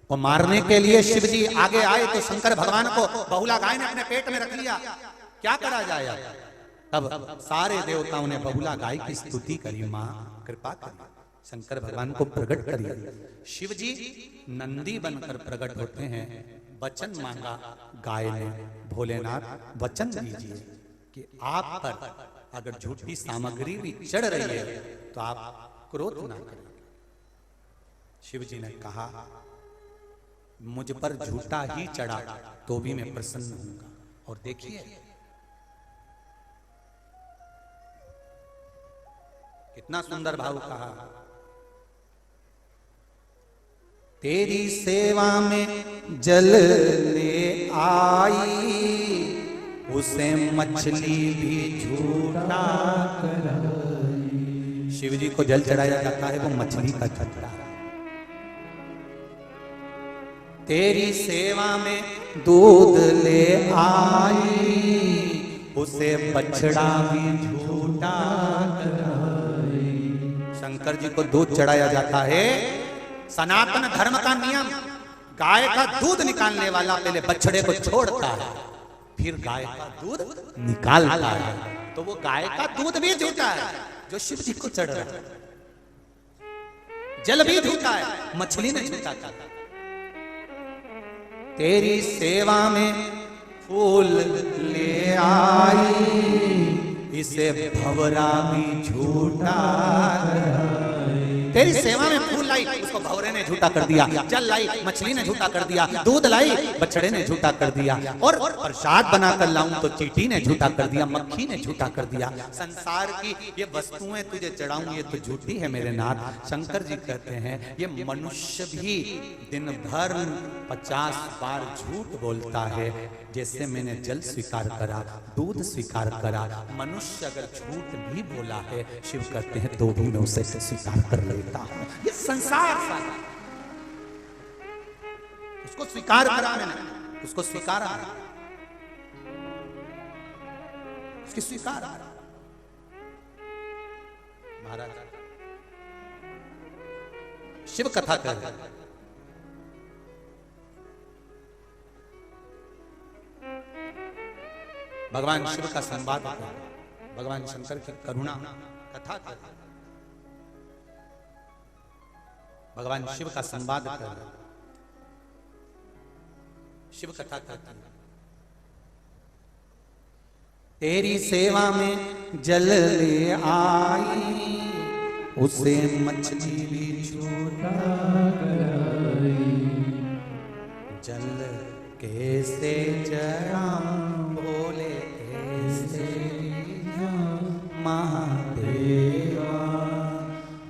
को मारने के लिए शिव जी आगे आए, तो शंकर भगवान को बहुला गाय ने अपने पेट में रख लिया। क्या करा जाए? तब सारे देवताओं ने बहुला गाय की स्तुति करी, मां कृपा करी, शंकर भगवान को प्रकट करिए। शिव जी नंदी बनकर प्रकट होते हैं। वचन मांगा गाय ने, भोलेनाथ वचन दीजिए कि आप पर अगर झूठी सामग्री भी चढ़ रही है तो आप क्रोध ना करें। शिव जी ने कहा, मुझ पर झूठा ही चढ़ा तो भी मैं प्रसन्न हूंगा। और देखिए कितना सुंदर भाव कहा, तेरी सेवा में जल ले आई, उसे मछली भी झूठा कराई। शिव जी को जल चढ़ाया जाता है, वो मछली का चढ़ा। तेरी सेवा में दूध ले आई, उसे बछड़ा भी झूठा कराई। शंकर जी को दूध चढ़ाया जाता है। सनातन धर्म का नियम, गाय का दूध निकालने वाला पहले बछड़े को छोड़ता है, फिर गाय का दूध निकालता है। तो वो गाय का दूध भी झूठा है जो शिव जी को चढ़ रहा है, जल भी झूठा है, मछली ने झूठा कहा। तेरी सेवा में फूल ले आई, इसे भंवरा भी झूठा। तेरी सेवा में फूल लाई, उसको भंवरे ने झूठा कर दिया। जल लाई, मछली ने झूठा कर दिया। दूध लाई, बछड़े ने झूठा कर दिया। और प्रसाद बनाकर लाऊं तो चींटी ने झूठा कर दिया, मक्खी ने झूठा कर दिया। संसार की ये वस्तुएं तुझे चढ़ाऊं, ये तो झूठी है मेरे नाथ। शंकर जी कहते हैं, ये मनुष्य भी दिन भर 50 बार झूठ बोलता है। जैसे मैंने जल स्वीकार करा, दूध स्वीकार करा, मनुष्य अगर झूठ भी बोला है, शिव कहते हैं तो भी मैं उसे स्वीकार कर लेता हूं। ये संसार सारा उसको स्वीकार करा मैंने, उसको स्वीकारा, उसकी स्वीकार। महाराज शिव कथा कर रहे हैं। भगवान शिव का संवाद कर, भगवान शंकर की करुणा कथा कर, भगवान शिव का संवाद कर, शिव कथा करते हैं। तेरी सेवा में जल ले आई, उसे मछली भी झूठा कराई। जल कैसे चढ़ाऊं भोले, कैसे महादेवा,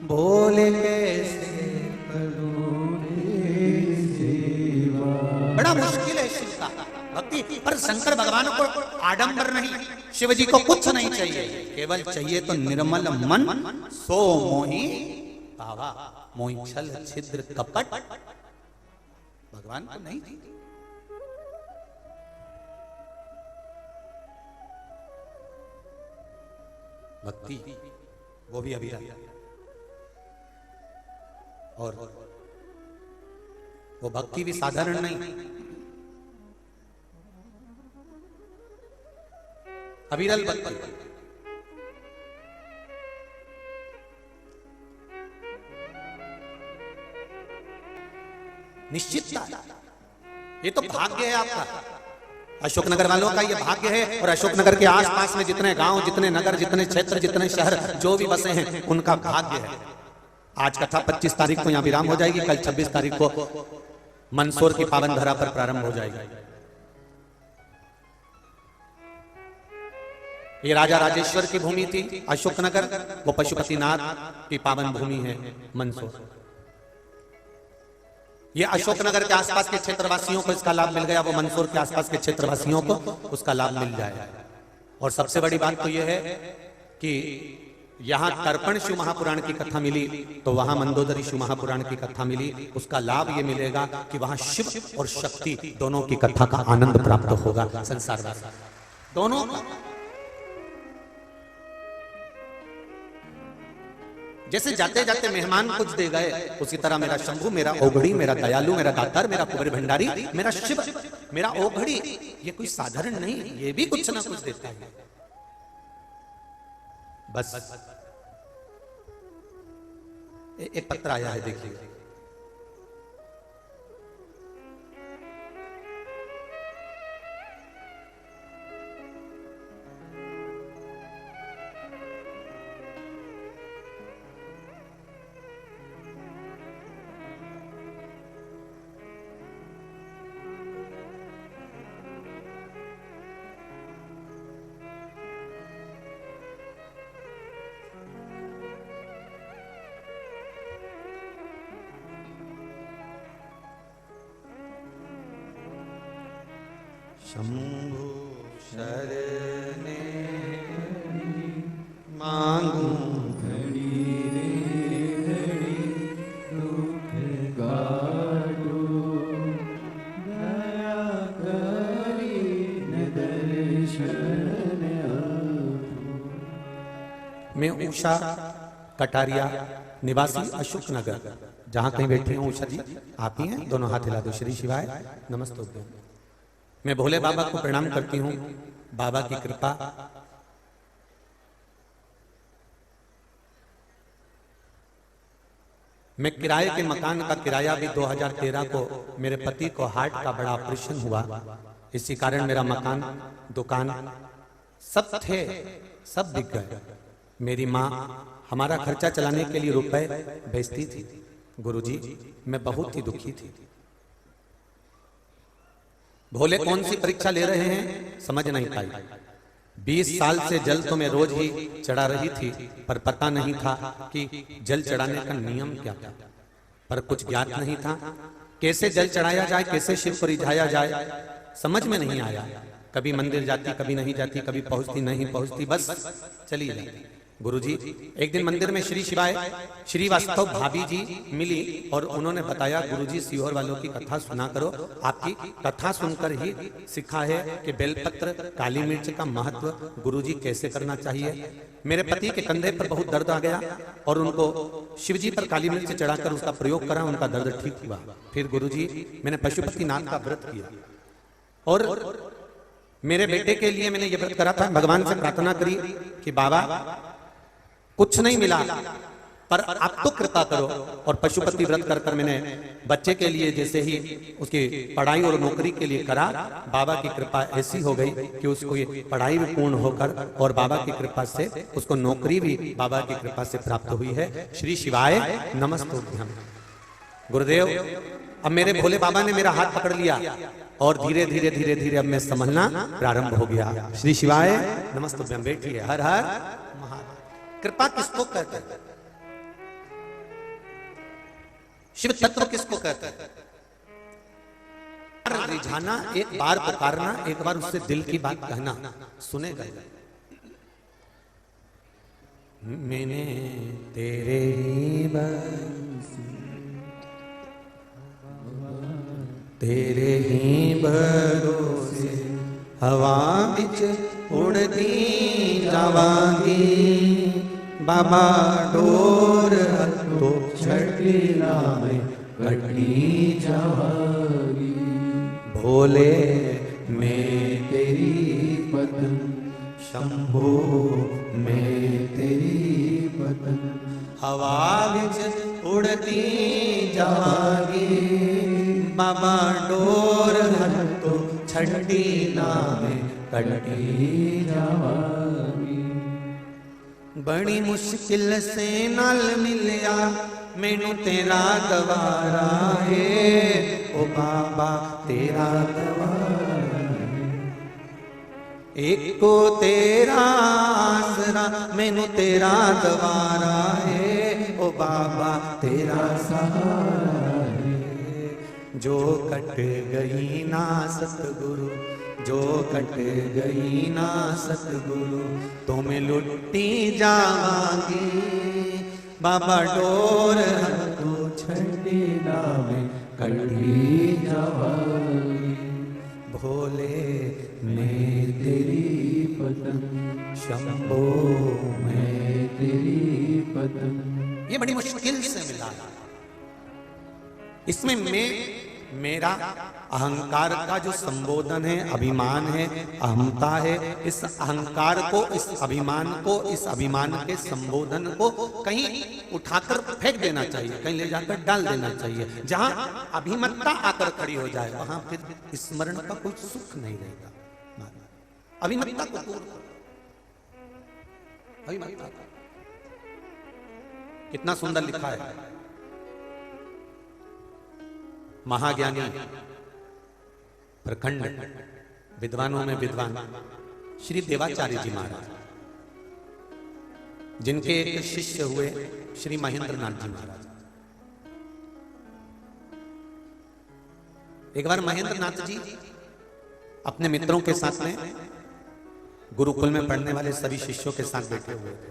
भोले कैसे करूं रे सेवा। बड़ा मुश्किल है शिव का भक्ति, पर शंकर भगवान को आडंबर नहीं, शिव जी को कुछ नहीं चाहिए, केवल चाहिए तो निर्मल मन, सो मोहि पावा। मोहि छल छिद्र कपट भगवान को नहीं चाहिए। भक्ति वो भी अभी और वो भक्ति भी साधारण नहीं, अविरल भक्ति। निश्चितता, ये तो भाग्य है आपका। अशोकनगर वालों का ये भाग्य है, और अशोकनगर के आसपास में जितने गांव, जितने नगर, जितने क्षेत्र, जितने शहर जो भी बसे हैं, उनका भाग्य है। आज कथा 25 तारीख को यहाँ विराम हो जाएगी, कल 26 तारीख को मंदसौर की पावन धरा पर प्रारंभ हो जाएगी। ये राजा राजेश्वर की भूमि थी अशोकनगर, वो पशुपतिनाथ की पावन भूमि है मंदसौर। ये अशोकनगर के आसपास के क्षेत्रवासियों को इसका लाभ मिल गया, वो मंदसौर के आसपास के क्षेत्रवासियों को उसका लाभ मिल जाएगा। और सबसे बड़ी बात तो यह है कि यहां तर्पण शिव महापुराण की कथा मिली, तो वहां मंदोदरी शिव महापुराण की कथा मिली। उसका लाभ ये मिलेगा कि वहां शिव और शक्ति दोनों की कथा का आनंद प्राप्त होगा संसार में दोनों। जैसे जाते जाते मेहमान कुछ दे गए, उसी तरह मेरा शंभू, मेरा ओघड़ी, मेरा दयालु, मेरा दातार, मेरा कुबेर भंडारी, मेरा शिव, मेरा ओघड़ी, ये कोई साधारण नहीं, ये भी कुछ ना कुछ देता है। बस एक पत्र आया है, देखिए। शंभु शरणे मांगू घड़ी रे घड़ी दुख गाटू दया करी न दर्शन आपू। मैं उषा कटारिया निवासी अशोकनगर, जहां कहीं बैठी हूं उषा जी, आप ही हैं? दोनों हाथ हिला दो। श्री शिवाय नमस्तुभ्यं। मैं भोले बाबा को प्रणाम करती हूँ। बाबा की कृपा, मैं किराए के मकान का किराया भी 2013 को, मेरे पति को हार्ट का बड़ा ऑपरेशन हुआ, इसी कारण मेरा मकान, दुकान सब थे, सब बिक गए। मेरी माँ हमारा खर्चा चलाने के लिए रुपए भेजती थी। गुरुजी, मैं बहुत ही दुखी थी। भोले कौन सी परीक्षा ले रहे हैं समझ नहीं पाई। 20 साल से जल तो मैं रोज ही चढ़ा रही थी, पर पता नहीं था कि जल चढ़ाने का नियम क्या था, पर कुछ ज्ञात नहीं था। कैसे जल चढ़ाया जाए, कैसे शिव को रिझाया जाए, समझ में नहीं आया। कभी मंदिर जाती, कभी नहीं जाती, कभी पहुंचती, नहीं पहुंचती, बस चली जाती। गुरुजी, एक दिन मंदिर में श्री शिवाय श्रीवास्तव भाभी जी मिली और उन्होंने बताया, गुरुजी सीहोर वालों की कथा सुना करो। आपकी कथा सुनकर ही सीखा है कि बेलपत्र, काली मिर्च का महत्व गुरुजी कैसे करना चाहिए। मेरे पति के कंधे पर बहुत दर्द आ गया और उनको शिवजी पर काली मिर्च चढ़ाकर उसका प्रयोग करा, उनका दर्द ठीक हुआ। फिर गुरुजी, मैंने पशुपतिनाथ का व्रत किया और मेरे बेटे के लिए मैंने ये व्रत करा था। भगवान से प्रार्थना करी कि बाबा कुछ नहीं मिला, पर आप तो कृपा करो। और पशुपति व्रत कर कर मैंने बच्चे के लिए जैसे ही उसकी पढ़ाई और नौकरी के लिए करा, बाबा की कृपा ऐसी हो गई कि उसको ये पढ़ाई भी पूर्ण होकर और बाबा की कृपा से उसको नौकरी भी बाबा की कृपा से प्राप्त हुई है। श्री शिवाय नमस्तुभ्यं। गुरुदेव, अब मेरे भोले बाबा ने मेरा हाथ पकड़ लिया और धीरे धीरे धीरे धीरे अब मैं समझना प्रारंभ हो गया। श्री शिवाय नमस्तुभ्यं। बैठिए। हर हर महादेव। कृपा किसको कहते हैं? शिव तत्व किसको कहते हैं? रिझाना, एक बार पुकारना, एक बार उससे दिल की बात कहना, सुनेगा। मैंने तेरे ही बंसी, तेरे ही भरोसे हवा बिच उड़ती जावांगी, बाबा डोर तो छठीला में कटी जावांगी। भोले मैं तेरी पतन, शंभो मैं तेरी पतन, हवा बिच उड़ती जावांगी, बाबा डोर तो छड़ी नामे कटी जावागी। बड़ी मुश्किल से नाल मिलिया मैनू तेरा गवारा है, ओ बाबा तेरा गवारा है। एक को तेरा आसरा मैनू तेरा गवारा है, ओ बाबा तेरा सहारा है। जो कट गई ना सतगुरु, जो कट गई ना सतगुरु, तो मैं लुटी जावांगी। बाबा डोर तो छड़ी नामे कटी जावांगी। भोले मैं तेरी पतंग, शंभो मैं तेरी पतंग। ये बड़ी मुश्किल से मिला। इसमें मेरा अहंकार का जो संबोधन है, अभिमान है, अहमता है, इस अहंकार को, इस अभिमान को, इस अभिमान के संबोधन को कहीं उठाकर फेंक देना चाहिए, कहीं ले जाकर डाल देना चाहिए। जहां अभिमत्ता आकर खड़ी हो जाए वहां फिर स्मरण का कोई सुख नहीं रहेगा। अभिमत्ता को दूर करो, अभिमत्ता कितना सुंदर लिखा है महाज्ञानी प्रखंड विद्वानों में विद्वान श्री देवाचार्य जी महाराज, जिनके एक शिष्य हुए श्री महेंद्र नाथ जी महाराज। एक बार महेंद्र नाथ जी अपने मित्रों के साथ में गुरुकुल में पढ़ने वाले सभी शिष्यों के साथ बैठे हुए थे,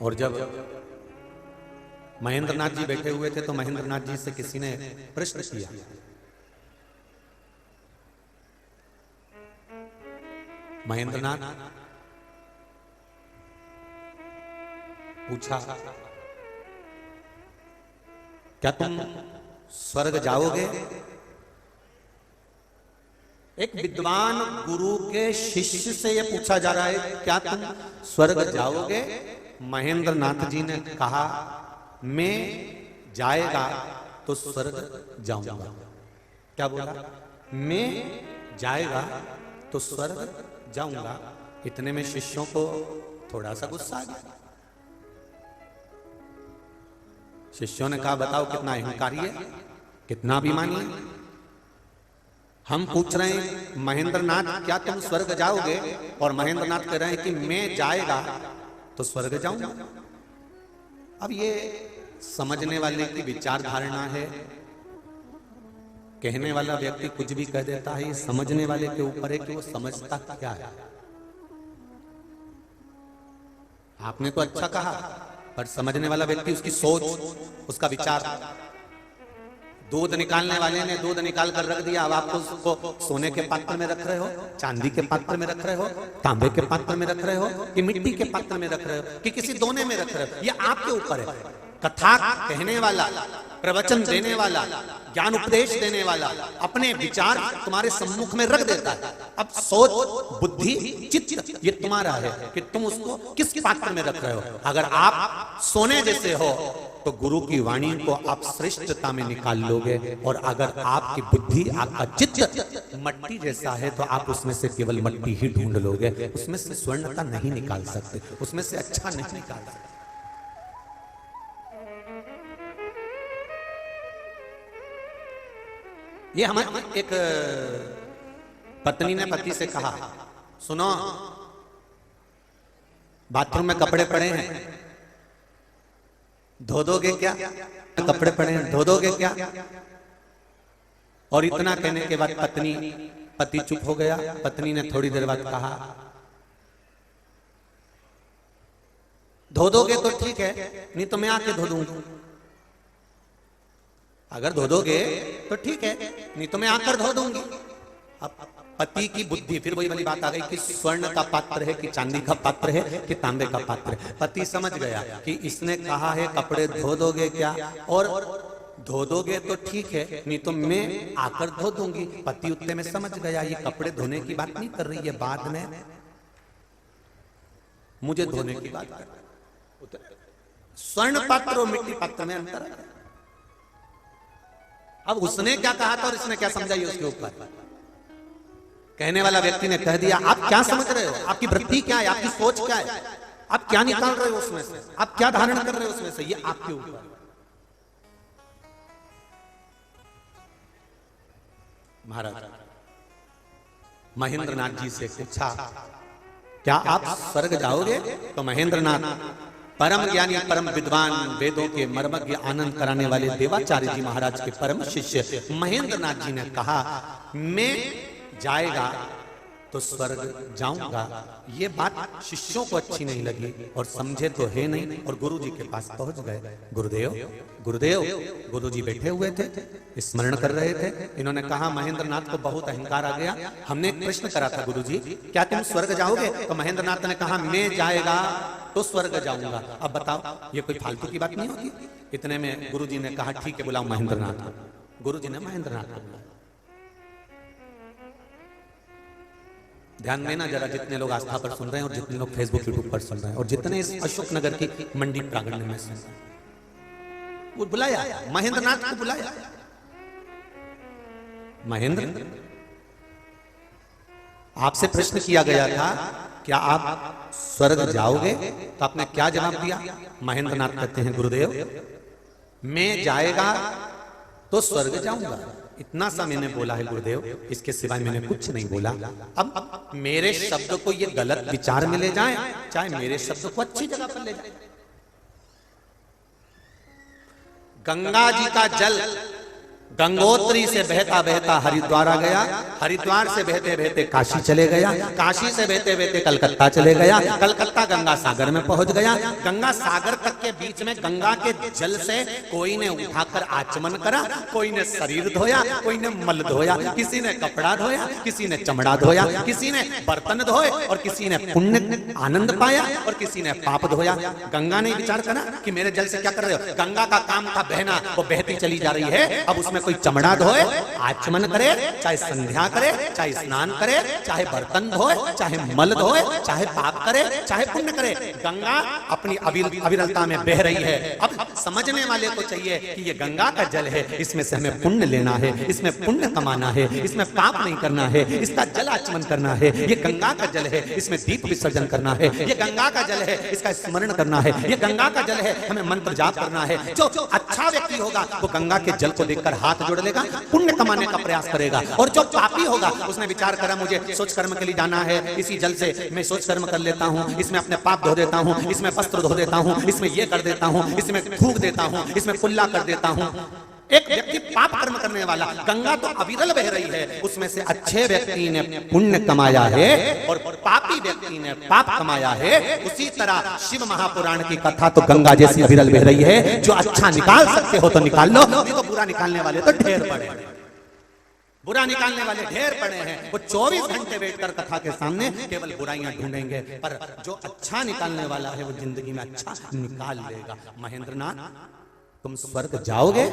और जब महेंद्र नाथ जी बैठे हुए थे तो महेंद्र नाथ जी से किसी ने प्रश्न किया। महेंद्र नाथ पूछा, क्या तुम स्वर्ग जाओगे? एक विद्वान गुरु के शिष्य से यह पूछा जा रहा है, क्या तुम स्वर्ग जाओगे? महेंद्र नाथ जी ने कहा, मैं जाएगा तो स्वर्ग जाऊंगा। क्या बोला? मैं जाएगा तो स्वर्ग जाऊंगा। इतने में शिष्यों को थोड़ा सा गुस्सा आ गया। शिष्यों ने कहा, बताओ कितना अहंकारी है, कितना अभिमानी है। हम पूछ रहे हैं महेंद्र नाथ क्या तुम स्वर्ग जाओगे, और महेंद्र नाथ कह रहे हैं कि मैं जाएगा तो स्वर्ग जाऊंगा। अब ये समझने वाले की विचार धारणा है। कहने वाला व्यक्ति कुछ भी कह देता है, ये समझने वाले के ऊपर है कि वो समझता क्या है। आपने तो अच्छा कहा, पर समझने वाला व्यक्ति, उसकी सोच, उसका विचार। दूध निकालने वाले ने दूध निकाल कर रख दिया, अब आप उसको सोने के पात्र में रख रहे हो, चांदी के पात्र में रख रहे हो, तांबे के पात्र में रख रहे हो, कि मिट्टी के पात्र में रख रहे हो, कि किसी दोने में रख रहे हो, ये आपके ऊपर है। कथा कहने वाला, प्रवचन देने वाला, ज्ञान उपदेश देने वाला अपने विचार तुम्हारे सम्मुख में रख देता है। अब सोच, बुद्धि, चित्त ये तुम्हारा है कि तुम उसको किस पात्र में रख रहे हो। अगर आप सोने जैसे हो तो गुरु की वाणी को आप श्रेष्ठता में निकाल लोगे, और अगर आपकी बुद्धि, आपका चित्त मट्टी जैसा है तो आप उसमें से केवल मट्टी ही ढूंढ लोगे, उसमें से स्वर्णता नहीं निकाल सकते, उसमें से अच्छा नहीं निकाल सकते। ये हमारी एक पत्नी ने पति से कहा, सुनो, बाथरूम में कपड़े पड़े हैं, धो दोगे क्या? कपड़े पड़े हैं, धो दोगे क्या? और इतना कहने के बाद पति चुप हो गया। पत्नी ने थोड़ी देर बाद कहा, धो दोगे तो ठीक है, नहीं तो मैं आके धो दूंगा। अगर धो दोगे तो ठीक है, नहीं तो मैं आकर धो दूंगी। अब पति की बुद्धि, फिर वही वाली बात आ गई कि स्वर्ण का पात्र है कि चांदी का पात्र है कि तांबे का पात्र है। पति समझ गया कि इसने कहा है कपड़े धो दोगे क्या, और धो दोगे तो ठीक है, नहीं तो मैं आकर धो दूंगी। पति उतने में समझ गया ये कपड़े धोने की बात नहीं कर रही है, बाद में मुझे धोने की बात कर रही। स्वर्ण पात्र और मिट्टी पात्र में अंतर है। अब उसने क्या कहा था और इसने क्या समझा ये उसके ऊपर। कहने वाला व्यक्ति ने कह दिया, आप क्या समझ रहे हो, आपकी वृत्ति क्या है, आपकी सोच क्या है, आप क्या निकाल रहे हो उसमें से, आप क्या धारण कर रहे हो उसमें से, ये आपके ऊपर। महाराज महेंद्र नाथ जी से पूछा, क्या आप स्वर्ग जाओगे? तो महेंद्र नाथ परम ज्ञानी, परम विद्वान, वेदों के मर्मज्ञ, आनंद कराने वाले देवाचार्य जी महाराज के परम शिष्य महेंद्र नाथ जी ने कहा, मैं जाएगा तो स्वर्ग जाऊंगा। ये बात शिष्यों को अच्छी नहीं लगी और समझे तो है नहीं, और गुरु जी के पास पहुंच गए। गुरुदेव गुरुदेव, गुरु जी बैठे हुए थे, स्मरण कर रहे थे। इन्होंने कहा, महेंद्र नाथ को बहुत अहंकार आ गया, हमने एक प्रश्न करा था गुरु जी, क्या तुम स्वर्ग जाओगे? तो महेंद्र नाथ ने कहा, मैं जाएगा तो स्वर्ग जाऊंगा। अब बताओ, ये कोई फालतू की बात नहीं होगी। इतने में गुरु जी ने कहा, ठीक है बुलाओ महेंद्र नाथ को। गुरु जी ने महेंद्र नाथ को बुलाया। ध्यान देना जरा, जितने लोग आस्था पर सुन रहे हैं और जितने लोग फेसबुक यूट्यूब पर सुन रहे हैं और जितने इस अशोक नगर की मंडी प्रांगण में सुन रहे हैं, वो बुलाया, महेंद्र नाथ को बुलाया। महेंद्र, आपसे प्रश्न किया गया था, क्या आप स्वर्ग जाओगे? तो आपने क्या जवाब दिया? महेंद्र नाथ कहते हैं, गुरुदेव मैं जाएगा तो स्वर्ग जाऊंगा, इतना सा मैंने बोला है गुरुदेव, इसके सिवाय मैंने कुछ नहीं बोला। अब मेरे शब्द को ये गलत विचार में ले जाए, चाहे मेरे शब्द को अच्छी जगह पर ले जाए। गंगा जी का जल गंगोत्री से बहता बहता हरिद्वार आ गया, हरिद्वार से बहते बहते काशी चले गया, काशी से बहते बहते कलकत्ता चले गया, कलकत्ता गंगा सागर में पहुंच गया, गंगा सागर तक के बीच में गंगा के जल से कोई ने उठाकर आचमन करा, कोई ने शरीर धोया, कोई ने मल धोया, किसी ने कपड़ा धोया, किसी ने चमड़ा धोया, किसी ने बर्तन धोए और किसी ने पुण्य आनंद पाया और किसी ने पाप धोया। गंगा ने विचार करा कि मेरे जल से क्या कर रहे हो? गंगा का काम था बहना, वो बहती चली जा रही है, अब उसमें कोई चमड़ा धोए, आचमन करे, चाहे संध्या करे, चाहे स्नान करे, चाहे बर्तन धोए, चाहे मल धोए, चाहे पाप करे, चाहे पुण्य करे, गंगा अपनी अविरलता में बह रही है। अब समझने वाले को चाहिए कि ये गंगा का जल है, इसमें से हमें पुण्य लेना है, इसमें पुण्य कमाना है, इसमें पाप नहीं करना है, इसका जल आचमन करना है। ये गंगा का जल है, इसमें दीप विसर्जन करना है। ये गंगा का जल है, इसका स्मरण करना है। ये गंगा का जल है, हमें मंत्र जाप करना है। जो अच्छा व्यक्ति होगा वो गंगा के जल को देखकर हाथ जोड़ लेगा, पुण्य कमाने का प्रयास करेगा, और जो पापी होगा उसने विचार करा मुझे सोच कर्म के लिए जाना है, इसी जल से मैं सोच कर्म कर लेता हूँ, इसमें अपने पाप धो देता हूँ, इसमें वस्त्र धो देता हूँ, इसमें ये कर देता हूँ, इसमें थूक देता हूँ, इसमें कुल्ला कर देता हूँ। एक व्यक्ति पाप कर्म करने वाला, गंगा तो अविरल बह रही है, उसमें से अच्छे व्यक्ति ने पुण्य कमाया है और पापी व्यक्ति ने पाप कमाया है। उसी तरह शिव महापुराण की कथा तो गंगा जैसी अविरल बह रही है। जो अच्छा निकाल सकते हो तो निकाल लो, नहीं तो बुरा निकालने वाले तो ढेर पड़े, बुरा निकालने वाले ढेर पड़े हैं। वो 24 घंटे बैठकर कथा के सामने केवल बुराइयां ढूंढेंगे, पर जो अच्छा निकालने वाला है वो जिंदगी में अच्छा निकाल लेगा। महेंद्र नाथ, तुम स्वर्ग जाओगे?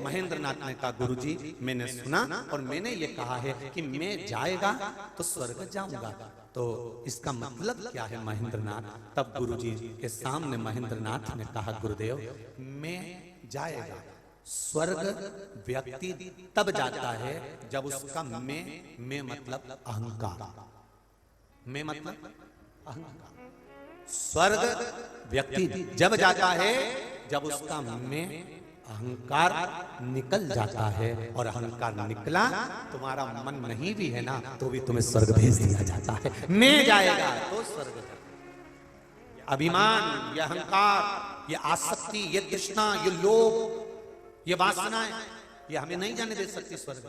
महेंद्र नाथ ने कहा, गुरुजी मैंने सुना और मैंने ये कहा है कि मैं जाएगा तो स्वर्ग जाऊंगा, तो इसका मतलब क्या है महेंद्र नाथ? तब गुरुजी के सामने महेंद्र नाथ ने कहा, गुरुदेव मैं जाएगा। स्वर्ग व्यक्ति तब जाता है जब उसका मैं मतलब अहंकार, मैं मतलब अहंकार। स्वर्ग व्यक्ति जब जाता है जब उसका मैं अहंकार निकल जाता है, और अहंकार निकला, तुम्हारा मन नहीं भी है ना तो भी तुम्हें स्वर्ग भेज दिया जाता है। मैं जाएगा तो स्वर्ग। अभिमान, ये अहंकार, ये आसक्ति, ये तृष्णा, ये लोभ, ये वासनाएं, ये हमें नहीं जाने दे सकती स्वर्ग।